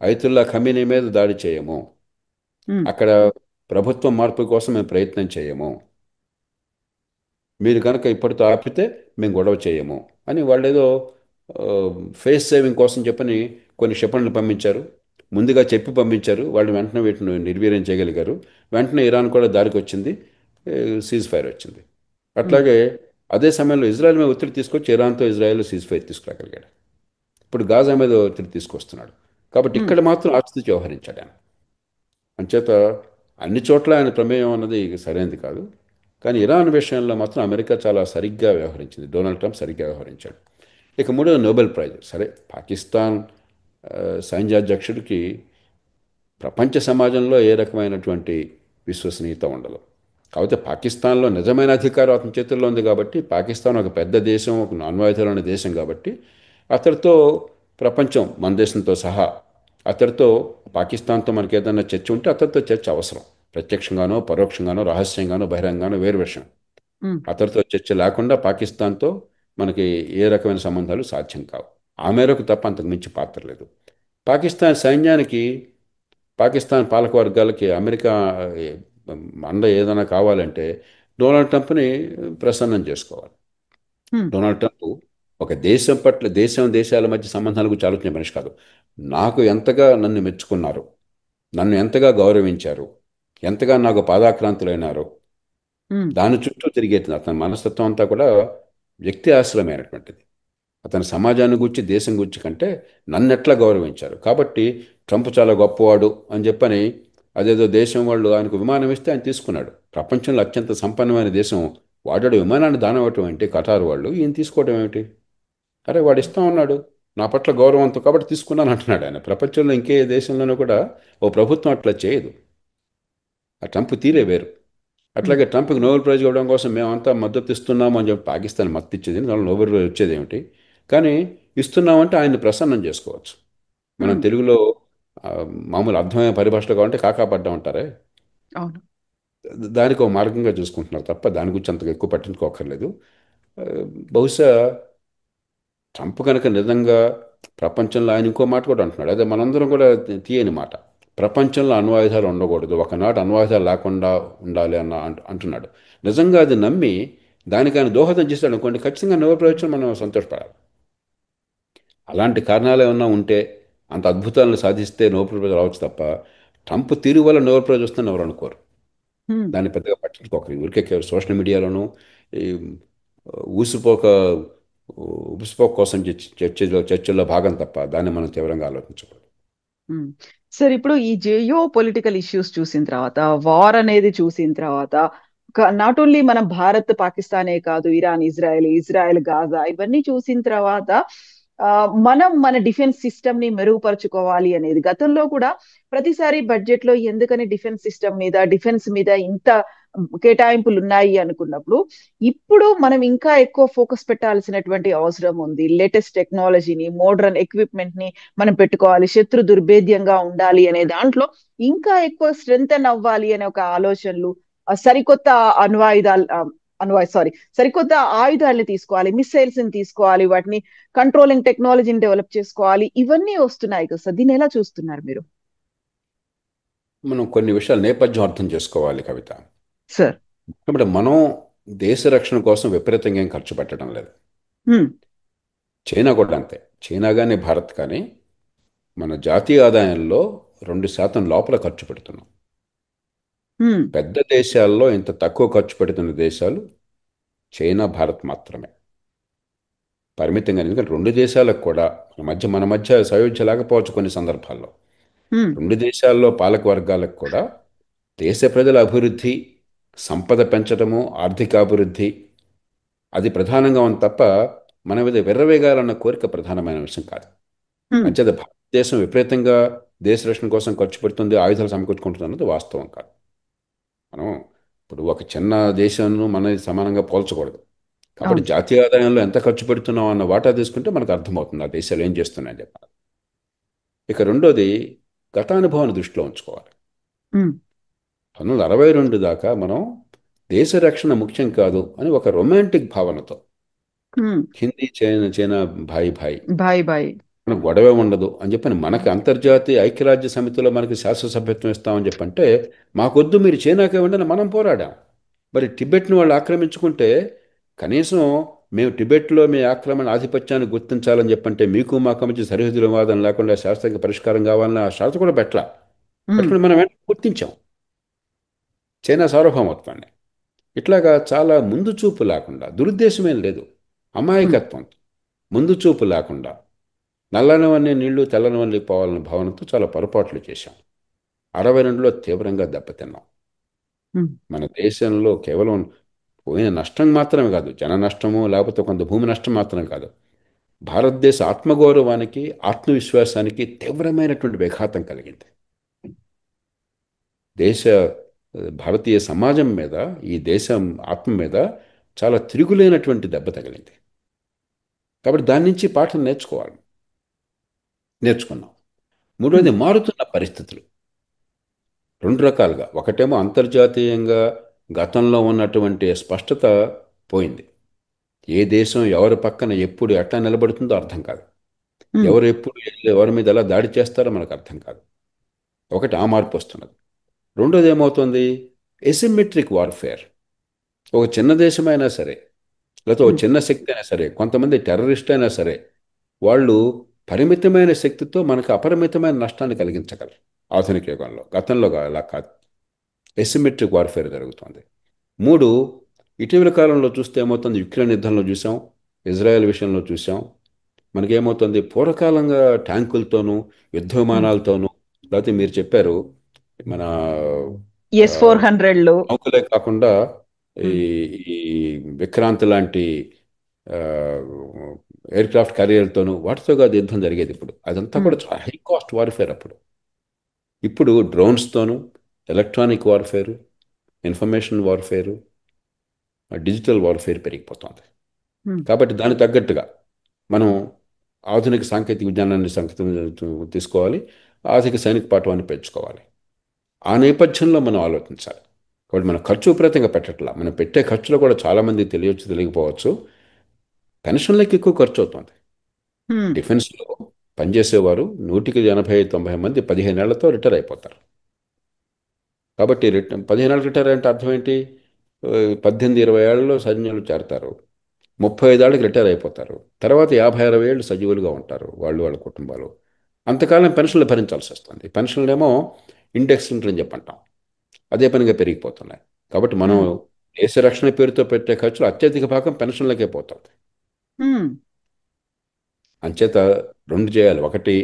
ఐతుల్లా ఖమీనీ మీద దాడి చేయము, ఉమ్, అక్కడ ప్రభుత్వం మార్పు కోసం మేము ప్రయత్నం చేయము, మీరు కనుక ఇప్పటితో ఆపితే మేము గొడవ చేయము అని వాళ్ళేదో ఫేస్ సేవింగ్ కోసం చెప్పని కొన్ని క్షిపణులు పంపించారు. ముందుగా చెప్పి పంపించారు. వాళ్ళు వెంటనే వీటిని నిర్వీర్యం చేయగలిగారు. వెంటనే ఇరాన్ కూడా దారికి వచ్చింది, సీజ్ ఫైర్ వచ్చింది. ఉమ్, అట్లాగే అదే సమయంలో ఇజ్రాయెల్ మీద ఒత్తిడి తీసుకొచ్చి ఇరాన్తో ఇజ్రాయెల్ సీజ్ ఫైర్ తీసుకురాగలిగాడు. ఇప్పుడు గాజా మీద ఒత్తిడి తీసుకొస్తున్నాడు. కాబట్టి ఉమ్, ఇక్కడ మాత్రం ఆచితూచి వ్యవహరించాడు ఆయన. అంచేత అన్ని చోట్ల ఆయన ప్రమేయం అన్నది సరైనది కాదు. కానీ ఇరాన్ విషయంలో మాత్రం అమెరికా చాలా సరిగ్గా వ్యవహరించింది, డొనాల్డ్ ట్రంప్ సరిగ్గా వ్యవహరించాడు. ఇక మూడో నోబెల్ ప్రైజ్. సరే, పాకిస్తాన్ సైన్యాధ్యక్షుడికి ప్రపంచ సమాజంలో ఏ రకమైనటువంటి విశ్వసనీయత ఉండదు. కాకపోతే పాకిస్తాన్లో నిజమైన అధికారం అతని చేతుల్లో ఉంది కాబట్టి, పాకిస్తాన్ ఒక పెద్ద దేశం, ఒక నాన్వాయుధులైన దేశం కాబట్టి అతడితో ప్రపంచం మన దేశంతో సహా అతడితో పాకిస్తాన్తో మనకి ఏదైనా చర్చ ఉంటే అతడితో చర్చ అవసరం. ప్రత్యక్షంగానో పరోక్షంగానో రహస్యంగానో బహిరంగానో వేరు విషయం. ఉమ్, అతడితో చర్చ లేకుండా పాకిస్తాన్తో మనకి ఏ రకమైన సంబంధాలు సాధ్యం కావు. ఆ మేరకు తప్ప అంతకు మించి పాత్ర లేదు. పాకిస్తాన్ సైన్యానికి, పాకిస్తాన్ పాలకవర్గాలకి అమెరికా ఏ, అండ ఏదైనా కావాలంటే డొనాల్డ్ ట్రంప్ని ప్రసన్నం చేసుకోవాలి. ఉమ్, డొనాల్డ్ ట్రంప్ ఒక దేశం పట్ల దేశాల మధ్య సంబంధాల గురించి ఆలోచించే మనిషి కాదు. నాకు ఎంతగా నన్ను మెచ్చుకున్నారు, నన్ను ఎంతగా గౌరవించారు, ఎంతగా నాకు పాదాక్రాంతులైనారో ఉమ్, దాని చుట్టూ తిరిగేది అతని మనస్తత్వం అంతా కూడా వ్యక్తి ఆశ్రమైనటువంటిది. అతని సమాజాన్ని గురించి దేశం గురించి కంటే నన్ను ఎట్లా గౌరవించారు. కాబట్టి ట్రంప్ చాలా గొప్పవాడు అని చెప్పని అదేదో దేశం వాళ్ళు ఆయనకు విమానం ఇస్తే ఆయన తీసుకున్నాడు. ప్రపంచంలో అత్యంత సంపన్నమైన దేశం వాడాడు విమానాన్ని దానం ఇవ్వటం ఏంటి కటారు వాళ్ళు, ఈయన తీసుకోవడం ఏమిటి? అరే వాడు ఇస్తా ఉన్నాడు, నా పట్ల గౌరవంతో కాబట్టి తీసుకున్నాను అంటున్నాడు ఆయన. ప్రపంచంలో ఇంకే దేశంలోనూ కూడా ఓ ప్రభుత్వం అట్లా చేయదు. ఆ ట్రంప్ తీరే వేరు. అట్లాగే ట్రంప్కి నోబెల్ ప్రైజ్ ఇవ్వడం కోసం మేమంతా మద్దతు ఇస్తున్నాము అని చెప్పి పాకిస్తాన్ మద్దతు ఇచ్చేది, వాళ్ళు నోబెల్ ప్రైజ్ వచ్చేది ఏమిటి? కానీ ఇస్తున్నామంటే ఆయన్ని ప్రసన్నం చేసుకోవచ్చు. మనం తెలుగులో ఆ, మామూలు అర్థమైన పరిభాషలో కావాలంటే కాకాపడ్డా ఉంటారే, అవును. దానికి ఒక మార్గంగా చూసుకుంటున్నారు తప్ప దాని గురించి అంతగా ఎక్కువ పట్టించుకోకర్లేదు. ఆ, బహుశా ట్రంప్ కనుక నిజంగా ప్రపంచంలో, ఆయన ఇంకో మాట కూడా అంటున్నాడు, అదే మనందరం కూడా తీయని మాట, ప్రపంచంలో అణ్వాయుధాలు ఉండకూడదు, ఒకనాడు అణ్వాయుధాలు లేకుండా ఉండాలి అంటున్నాడు. నిజంగా అది నమ్మి దానికి ఆయన దోహదం చేశాడు అనుకోండి, ఖచ్చితంగా నోబెల్ ప్రైజ్ మనం సంతోషపడాలి. అలాంటి కారణాలు ఏమన్నా ఉంటే, అంత అద్భుతాలను సాధిస్తే నోబెల్ ప్రైజ్ రావచ్చు తప్ప ట్రంప్ తీరు వల్ల నోబెల్ ప్రైజ్ వస్తుందని ఎవరు అనుకోరు. దాన్ని పెద్దగా పట్టించుకోకరు. ఊరికే సోషల్ మీడియాలోనూ ఈ ఊసిపోక ఊసిపోక కోసం చర్చల్లో భాగం తప్ప దాన్ని మనం తీవ్రంగా ఆలోచించకూడదు. సార్, ఇప్పుడు ఈ జియో పొలిటికల్ ఇష్యూస్ చూసిన తర్వాత, వార్ అనేది చూసిన తర్వాత, నాట్ ఓన్లీ మనం భారత్ పాకిస్తానే కాదు, ఇరాన్ ఇజ్రాయెల్, ఇజ్రాయెల్ గాజా, ఇవన్నీ చూసిన తర్వాత మనం మన డిఫెన్స్ సిస్టమ్ ని మెరుగుపరుచుకోవాలి అనేది గతంలో కూడా ప్రతిసారి బడ్జెట్ లో ఎందుకని డిఫెన్స్ సిస్టమ్ మీద, డిఫెన్స్ మీద ఇంత కేటాయింపులు ఉన్నాయి అనుకున్నప్పుడు, ఇప్పుడు మనం ఇంకా ఎక్కువ ఫోకస్ పెట్టాల్సినటువంటి అవసరం ఉంది. లేటెస్ట్ టెక్నాలజీని, మోడర్న్ ఎక్విప్మెంట్ ని మనం పెట్టుకోవాలి, శత్రు దుర్భేద్యంగా ఉండాలి అనే దాంట్లో ఇంకా ఎక్కువ స్ట్రెంగ్తన్ అవ్వాలి అనే ఒక ఆలోచనలు, సరికొత్త సరికొత్త ఆయుధాలని తీసుకోవాలి, మిసైల్స్ ని తీసుకోవాలి, వాటిని కంట్రోలింగ్ టెక్నాలజీని డెవలప్ చేసుకోవాలి, ఇవన్నీ వస్తున్నాయి కదా సార్. దీన్ని ఎలా చూస్తున్నారు మీరు? మనం కొన్ని విషయాలు నేపథ్యం అర్థం చేసుకోవాలి కవిత. సార్, కాబట్టి మనం దేశ రక్షణ కోసం విపరీతంగా ఏం ఖర్చు పెట్టడం లేదు. చైనా కూడా అంతే. చైనా కానీ భారత్ కానీ మన జాతీయ ఆదాయంలో 2% లోపల ఖర్చు పెడుతున్నాం. పెద్ద దేశాల్లో ఇంత తక్కువ ఖర్చు పెడుతున్న దేశాలు చైనా, భారత్ మాత్రమే. పరిమితంగా, ఎందుకంటే రెండు దేశాలకు కూడా మన మధ్య సయోధ్య లేకపోవచ్చు కొన్ని సందర్భాల్లో. రెండు దేశాల్లో పాలక వర్గాలకు కూడా దేశ ప్రజల అభివృద్ధి, సంపద పెంచడము, ఆర్థికాభివృద్ధి అది ప్రధానంగా ఉంది తప్ప మన మీద విర్రవేగాలన్న కోరిక ప్రధానమైన విషయం కాదు. అంచేత భారతదేశం విపరీతంగా దేశ రక్షణ కోసం ఖర్చు పెడుతుంది, ఆయుధాలు సమకూర్చుకుంటుంది అన్నది వాస్తవం కాదు. మనం ఇప్పుడు ఒక చిన్న దేశాన్ని మన సమానంగా పోల్చకూడదు. కాబట్టి జాతీయ ఆదాయంలో ఎంత ఖర్చు పెడుతున్నాం అన్న వాటా తీసుకుంటే మనకు అర్థమవుతుంది ఆ దేశాలు ఏం చేస్తున్నాయని చెప్పాలి. ఇక రెండోది, గతానుభవాన్ని దృష్టిలో ఉంచుకోవాలి. 1962 దాకా మనం దేశ రక్షణ ముఖ్యం కాదు అని ఒక రొమాంటిక్ భావనతో, హిందీ చైనా చైనా భాయ్ భాయ్ బాయ్ బాయ్, మనకు గొడవే ఉండదు అని చెప్పని, మనకి అంతర్జాతీయ ఐక్యరాజ్య సమితిలో మనకి శాశ్వతసభ్యత్వం ఇస్తామని చెప్పంటే, మాకొద్దు మీరు చైనాకే ఉండని మనం పోరాడాం. మరి టిబెట్ను వాళ్ళు ఆక్రమించుకుంటే కనీసం మేము టిబెట్లో మీ ఆక్రమణ ఆధిపత్యాన్ని గుర్తించాలని చెప్పంటే, మీకు మాకు మధ్య సరిహద్దుల వాదన లేకుండా శాస్త్రీయ పరిష్కారం కావాలని ఆ షరతు కూడా పెట్టుకుని మనం గుర్తించాం చైనా సార్వభౌమత్వాన్ని. ఇట్లాగా చాలా ముందు చూపు లేకుండా, దురుద్దేశమేం లేదు, అమాయకత్వం, ముందు చూపు లేకుండా నల్లనివన్నీ నీళ్లు తెల్లనివన్నీ పోవాలన్న భావనతో చాలా పొరపాట్లు చేశాం. 62లో తీవ్రంగా దెబ్బతిన్నాం. మన దేశంలో కేవలం పోయిన నష్టం మాత్రమే కాదు, జన నష్టము లేకపోతే కొంత భూమి నష్టం మాత్రమే కాదు, భారతదేశ ఆత్మగౌరవానికి, ఆత్మవిశ్వాసానికి తీవ్రమైనటువంటి విఘాతం కలిగింది. భారతీయ సమాజం మీద, ఈ దేశం ఆత్మ మీద చాలా తిరుగులేనటువంటి దెబ్బ తగిలింది. కాబట్టి దాని నుంచి పాఠం నేర్చుకున్నాం. మూడవది, మారుతున్న పరిస్థితులు రెండు రకాలుగా. ఒకటేమో అంతర్జాతీయంగా గతంలో ఉన్నటువంటి స్పష్టత పోయింది. ఏ దేశం ఎవరి పక్కన ఎప్పుడు ఎట్లా నిలబడుతుందో అర్థం కాదు, ఎవరు ఎప్పుడు ఎవరి మీద ఎలా దాడి చేస్తారో మనకు అర్థం కాదు. ఒకటి ఆ మార్పు వస్తున్నది. రెండోది ఏమవుతుంది, ఎసిమెట్రిక్ వార్ఫేర్. ఒక చిన్న దేశమైనా సరే, లేకపోతే ఒక చిన్న శక్తి అయినా సరే, కొంతమంది టెర్రరిస్ట్ అయినా సరే, వాళ్ళు పరిమితమైన శక్తితో మనకు అపరిమితమైన నష్టాన్ని కలిగించగలరు ఆధునిక యుగంలో. గతంలో అలా కాదు, ఎసిమెట్రిక్ వార్ఫేర్ జరుగుతుంది. మూడు, ఇటీవల కాలంలో చూస్తే ఏమవుతుంది, యుక్రెయిన్ యుద్ధంలో చూసాం, ఇజ్రాయెల్ విషయంలో చూసాం. మనకేమవుతుంది, పూర్వకాలంగా ట్యాంకులతోనూ యుద్ధ విమానాలతోనూ, లేకపోతే మీరు చెప్పారు మన S-400 నౌకలే కాకుండా ఈ ఈ విక్రాంత్ లాంటి ఎయిర్ క్రాఫ్ట్ క్యారియర్లతోనూ వాటితో కాదు యుద్ధం జరిగేది. ఇప్పుడు అదంతా కూడా చాలా హై కాస్ట్ వార్ఫేర్ అప్పుడు. ఇప్పుడు డ్రోన్స్తోనూ, electronic warfare, information warfare, digital warfare పెరిగిపోతుంది. కాబట్టి దానికి తగ్గట్టుగా మనం ఆధునిక సాంకేతిక విజ్ఞానాన్ని తీసుకోవాలి, ఆధునిక సైనిక పాఠవాన్ని పెంచుకోవాలి. ఆ నేపథ్యంలో మనం ఆలోచించాలి. కాబట్టి మనం ఖర్చు విపరీతంగా పెట్టట్లా. మనం పెట్టే ఖర్చులో కూడా చాలామంది తెలియచ్చు, తెలియకపోవచ్చు. పెన్షన్లకు ఎక్కువ ఖర్చు అవుతుంది. డిఫెన్స్లో పనిచేసేవారు 180-90 మంది 15 ఏళ్లతో రిటైర్ అయిపోతారు. కాబట్టి 15 ఏళ్ళు రిటైర్ అంటే అర్థం ఏంటి? 18-20 ఏళ్లలో సైన్యంలో చేరతారు, 35 ఏళ్ళకి రిటైర్ అయిపోతారు. తర్వాత 50-60 ఏళ్ళు సజీవులుగా ఉంటారు వాళ్ళు, వాళ్ళ కుటుంబాలు. అంతకాలం పెన్షన్లు భరించాల్సి వస్తుంది. పెన్షన్లు ఏమో ఇండెక్స్ అని చెప్పంటాం, అదే పనిగా పెరిగిపోతున్నాయి. కాబట్టి మనం దేశ రక్షణ పేరుతో పెట్టే ఖర్చులు అత్యధిక భాగం పెన్షన్లకే పోతుంది. అంచేత రెండు చేయాలి. ఒకటి,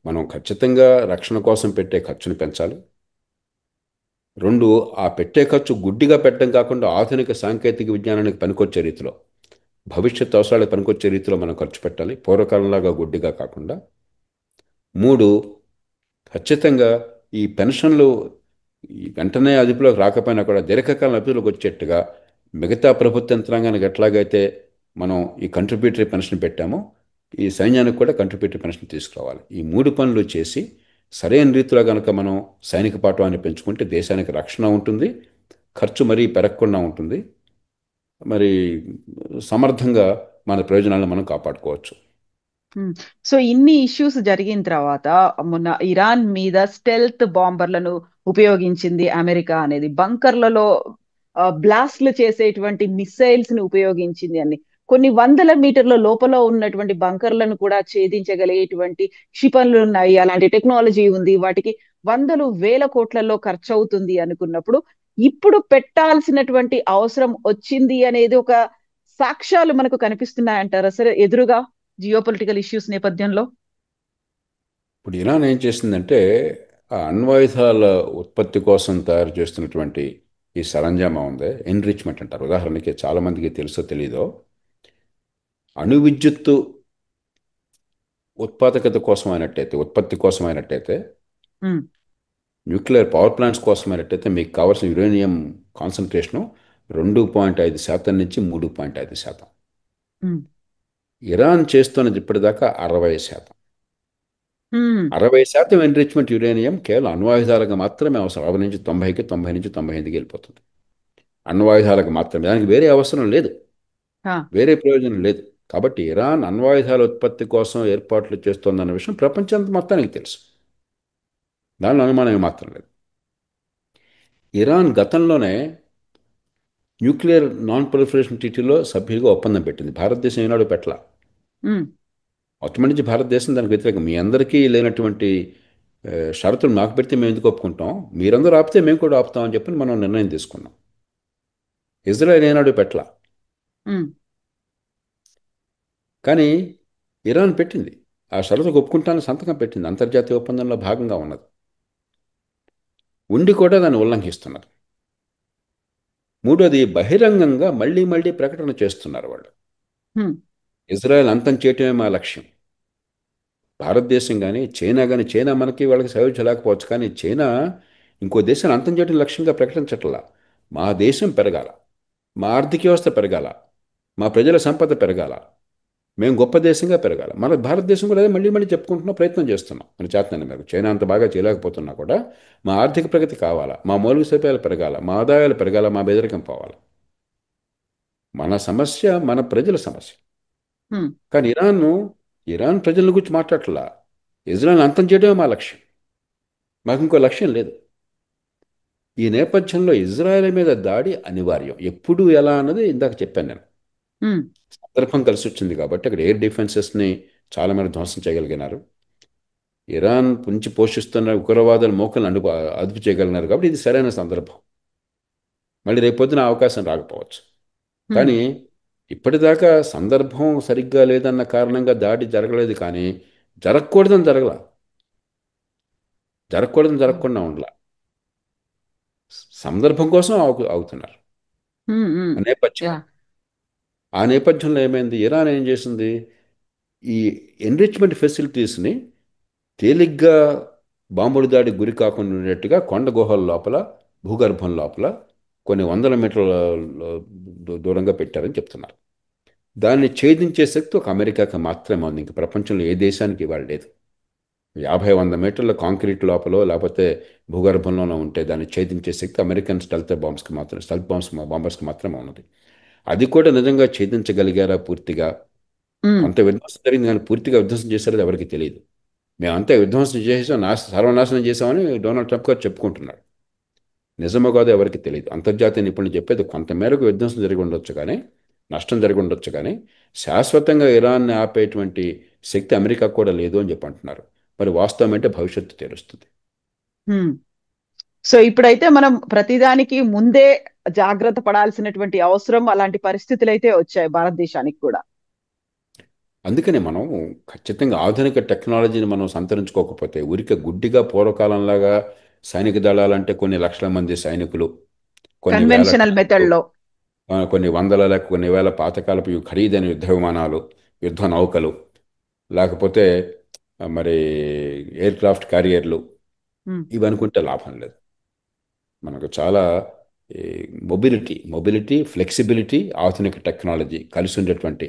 మనం ఖచ్చితంగా రక్షణ కోసం పెట్టే ఖర్చును పెంచాలి. రెండు, ఆ పెట్టే ఖర్చు గుడ్డిగా పెట్టడం కాకుండా ఆధునిక సాంకేతిక విజ్ఞానానికి పనికొచ్చే రీతిలో, భవిష్యత్ అవసరాలకు పనికొచ్చే రీతిలో మనం ఖర్చు పెట్టాలి, పూర్వకాలంలాగా గుడ్డిగా కాకుండా. మూడు, ఖచ్చితంగా ఈ పెన్షన్లు ఈ వెంటనే అదుపులోకి రాకపోయినా కూడా దీర్ఘకాలం అదుపులోకి వచ్చేట్టుగా మిగతా ప్రభుత్వ యంత్రాంగానికి ఎట్లాగైతే మనం ఈ కంట్రిబ్యూటరీ పెన్షన్ పెట్టామో ఈ సైన్యానికి కూడా కంట్రిబ్యూటరీ పెన్షన్ తీసుకురావాలి. ఈ మూడు పనులు చేసి సరైన రీతిలో కనుక మనం సైనిక పాఠవాన్ని పెంచుకుంటే దేశానికి రక్షణ ఉంటుంది, ఖర్చు మరీ పెరగకుండా ఉంటుంది, మరి సమర్థంగా మన ప్రయోజనాలను మనం కాపాడుకోవచ్చు. సో ఇన్ని ఇష్యూస్ జరిగిన తర్వాత మొన్న ఇరాన్ మీద స్టెల్త్ బాంబర్లను ఉపయోగించింది అమెరికా అనేది, బంకర్లలో బ్లాస్ట్లు చేసేటువంటి మిసైల్స్ ని ఉపయోగించింది అని, కొన్ని వందల మీటర్ల లోపల ఉన్నటువంటి బంకర్లను కూడా ఛేదించగలిగేటువంటి క్షిపణులు ఉన్నాయి, అలాంటి టెక్నాలజీ ఉంది, వాటికి వందలు వేల కోట్లలో ఖర్చు అవుతుంది అనుకున్నప్పుడు ఇప్పుడు పెట్టాల్సినటువంటి అవసరం వచ్చింది అనేది ఒక సాక్ష్యాలు మనకు కనిపిస్తున్నాయంటారా సరే ఎదురుగా జియోపొలిటికల్ ఇష్యూస్ నేపథ్యంలో? ఇప్పుడు ఇరాన్ ఏం చేసిందంటే ఆ అణ్వాయుధాల ఉత్పత్తి కోసం తయారు చేస్తున్నటువంటి ఈ సరంజామా ఉంది, ఎన్రిచ్మెంట్ అంటారు. ఉదాహరణకి చాలామందికి తెలుసో తెలీదో, అణు విద్యుత్తు ఉత్పాదకత కోసమైనట్టయితే, ఉత్పత్తి కోసమైనట్టయితే, న్యూక్లియర్ పవర్ ప్లాంట్స్ కోసమైనట్టయితే మీకు కావాల్సిన యురేనియం కాన్సన్ట్రేషను 2.5% నుంచి 3.5%. ఇరాన్ చేస్తున్నది ఇప్పటిదాకా 60%. 60% ఎన్రిచ్మెంట్ యురేనియం కేవలం అణ్వాయుధాలకు మాత్రమే అవసరం. 60 నుంచి 90కి, 90 నుంచి 98కి వెళ్ళిపోతుంది. అణ్వాయుధాలకు మాత్రమే, దానికి వేరే అవసరం లేదు, వేరే ప్రయోజనం లేదు. కాబట్టి ఇరాన్ అణ్వాయుధాల ఉత్పత్తి కోసం ఏర్పాట్లు చేస్తోందన్న విషయం ప్రపంచం మొత్తానికి తెలుసు, దానిలో అనుమానం మాత్రం లేదు. ఇరాన్ గతంలోనే న్యూక్లియర్ నాన్ ప్రొలిఫరేషన్ ట్రీటీలో సభ్యులుగా ఒప్పందం పెట్టింది. భారతదేశం ఏనాడు పెట్టలా. మొట్టమొదటి నుంచి భారతదేశం దానికి వ్యతిరేకం. మీ అందరికీ లేనటువంటి షరతులు మాకు పెడితే మేము ఎందుకు ఒప్పుకుంటాం, మీరందరూ ఆపితే మేము కూడా ఆపుతామని చెప్పి మనం నిర్ణయం తీసుకున్నాం. ఇజ్రాయెల్ ఏనాడు పెట్టలా, కానీ ఇరాన్ పెట్టింది. ఆ షరతుకు ఒప్పుకుంటానని సంతకం పెట్టింది, అంతర్జాతీయ ఒప్పందంలో భాగంగా ఉన్నది. ఉండి కూడా దాన్ని ఉల్లంఘిస్తున్నారు. మూడోది, బహిరంగంగా మళ్ళీ మళ్ళీ ప్రకటన చేస్తున్నారు వాళ్ళు, ఇజ్రాయెల్ అంతం చేయటమే మా లక్ష్యం. భారతదేశం కానీ చైనా కానీ, చైనా మనకి వాళ్ళకి సయోధ్యలేకపోవచ్చు, కానీ చైనా ఇంకో దేశాన్ని అంతం చేయడం లక్ష్యంగా ప్రకటించట్లా. మా దేశం పెరగాల, మా ఆర్థిక వ్యవస్థ పెరగాల, మా ప్రజల సంపద పెరగాల, మేము గొప్ప దేశంగా పెరగాల. మన భారతదేశం కూడా అదే మళ్ళీ మళ్ళీ చెప్పుకుంటున్న ప్రయత్నం చేస్తున్నాం. మన చేతనాన్ని మేరకు చైనా అంత బాగా చేయలేకపోతున్నా కూడా మా ఆర్థిక ప్రగతి కావాలా, మా మౌలిక సదుపాయాలు పెరగాల, మా ఆదాయాలు పెరగాల, మా బెదరికం పోవాలి. మన సమస్య మన ప్రజల సమస్య. కానీ ఇరాన్ ప్రజల గురించి మాట్లాడట్లా. ఇజ్రాయెల్ అంతం చేయడమే మా లక్ష్యం, మాకు ఇంకో లక్ష్యం లేదు. ఈ నేపథ్యంలో ఇజ్రాయెల్ మీద దాడి అనివార్యం. ఎప్పుడు ఎలా అన్నది ఇందాక చెప్పాను నేను. సందర్భం కలిసి వచ్చింది కాబట్టి అక్కడ ఎయిర్ డిఫెన్సెస్ని చాలా మేర ధ్వంసం చేయగలిగినారు. ఇరాన్ నుంచి పోషిస్తున్న ఉగ్రవాదుల మోకలను అదుపు చేయగలిగినారు. కాబట్టి ఇది సరైన సందర్భం. మళ్ళీ రేపొద్దున అవకాశం రాకపోవచ్చు, కానీ ఇప్పటిదాకా సందర్భం సరిగ్గా లేదన్న కారణంగా దాడి జరగలేదు, కానీ జరగకూడదని జరగకుండా ఉండలా. సందర్భం కోసం అవుతున్నారు. నేపథ్యం. ఆ నేపథ్యంలో ఏమైంది, ఇరాన్ ఏం చేసింది, ఈ ఎన్రిచ్మెంట్ ఫెసిలిటీస్ని తేలిగ్గా బాంబుల దాడి గురి కాకుండా ఉండేట్టుగా కొండ గుహల లోపల, భూగర్భం లోపల కొన్ని వందల మీటర్ల దూరంగా పెట్టారని చెప్తున్నారు. దాన్ని ఛేదించే శక్తి ఒక అమెరికాకి మాత్రమే ఉంది, ఇంక ప్రపంచంలో ఏ దేశానికి ఇవాళ లేదు. 50-100 మీటర్ల కాంక్రీట్ లోపల లేకపోతే భూగర్భంలోనూ ఉంటే దాన్ని ఛేదించే శక్తి అమెరికన్ స్టెల్త్ బాంబర్స్కి మాత్రమే ఉన్నది. అది కూడా నిజంగా ఛేదించగలిగారా పూర్తిగా? కొంత విధ్వంసం జరిగింది, కానీ పూర్తిగా విధ్వంసం చేశారో ఎవరికి తెలియదు. మేమంతా విధ్వంసం చేసాం, సర్వనాశనం చేసామని డొనాల్డ్ ట్రంప్ గారు చెప్పుకుంటున్నాడు. నిజమో కాదో ఎవరికి తెలియదు. అంతర్జాతీయ నిపుణులు చెప్పేది కొంతమేరకు విధ్వంసం జరిగి ఉండొచ్చు, కానీ నష్టం జరిగి ఉండొచ్చు, కానీ శాశ్వతంగా ఇరాన్ని ఆపేటువంటి శక్తి అమెరికా కూడా లేదు అని చెప్పి అంటున్నారు. మరి వాస్తవం అంటే భవిష్యత్తు తెలుస్తుంది. సో ఇప్పుడైతే మనం ప్రతిదానికి ముందే జాగ్రత్త పడాల్సినటువంటి అవసరం, అలాంటి పరిస్థితులు అయితే వచ్చాయి భారతదేశానికి కూడా. అందుకని మనం ఖచ్చితంగా ఆధునిక టెక్నాలజీని మనం సంతరించుకోకపోతే, ఊరికే గుడ్డిగా పూర్వకాలంలాగా సైనిక దళాలంటే కొన్ని లక్షల మంది సైనికులు, కన్వెన్షనల్ మెథడ్లో కొన్ని వందల లేక కొన్ని వేల పాతకాలపు ఖరీదైన యుద్ధ విమానాలు, యుద్ధ నౌకలు, లేకపోతే మరి ఎయిర్ క్రాఫ్ట్ క్యారియర్లు, ఇవి అనుకుంటే లాభం లేదు. మనకు చాలా మొబిలిటీ, ఫ్లెక్సిబిలిటీ, ఆధునిక టెక్నాలజీ కలిసి ఉండేటువంటి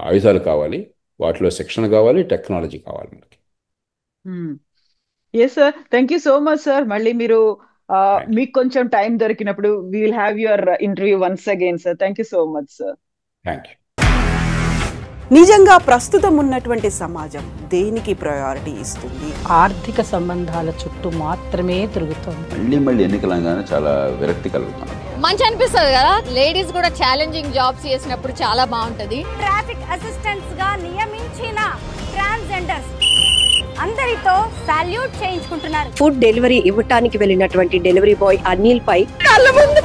ఆయుధాలు కావాలి. వాటిలో శిక్షణ కావాలి, టెక్నాలజీ కావాలి మనకి. Yes sir, thank you so much sir. మళ్ళీ మీరు మీకు కొంచెం టైం దొరికినప్పుడు we will have your interview once again sir. Thank you so much sir. Thank you. నిజంగా ప్రస్తుతం ఉన్నటువంటి సమాజం దేనికి ప్రయారిటీ ఇస్తుంది? ఆర్థిక సంబంధాల చుట్టూ మాత్రమే తిరుగుతుంది. మళ్ళీ ఎన్నికలంగానే చాలా విరక్తి కలుగుతున్నాం. మంచి అనిపిస్తుంది కదా, లేడీస్ కూడా ఛాలెంజింగ్ జాబ్స్ చేసినప్పుడు చాలా బాగుంటది. ట్రాఫిక్ అసిస్టెంట్స్ గా నియమించిన ట్రాన్స్జెండర్స్ అందరితో సాల్యూట్ చేయించుకుంటున్నారు. ఫుడ్ డెలివరీ ఇవ్వటానికి వెళ్ళినటువంటి డెలివరీ బాయ్ అనిల్ పై కళ్ళ ముందు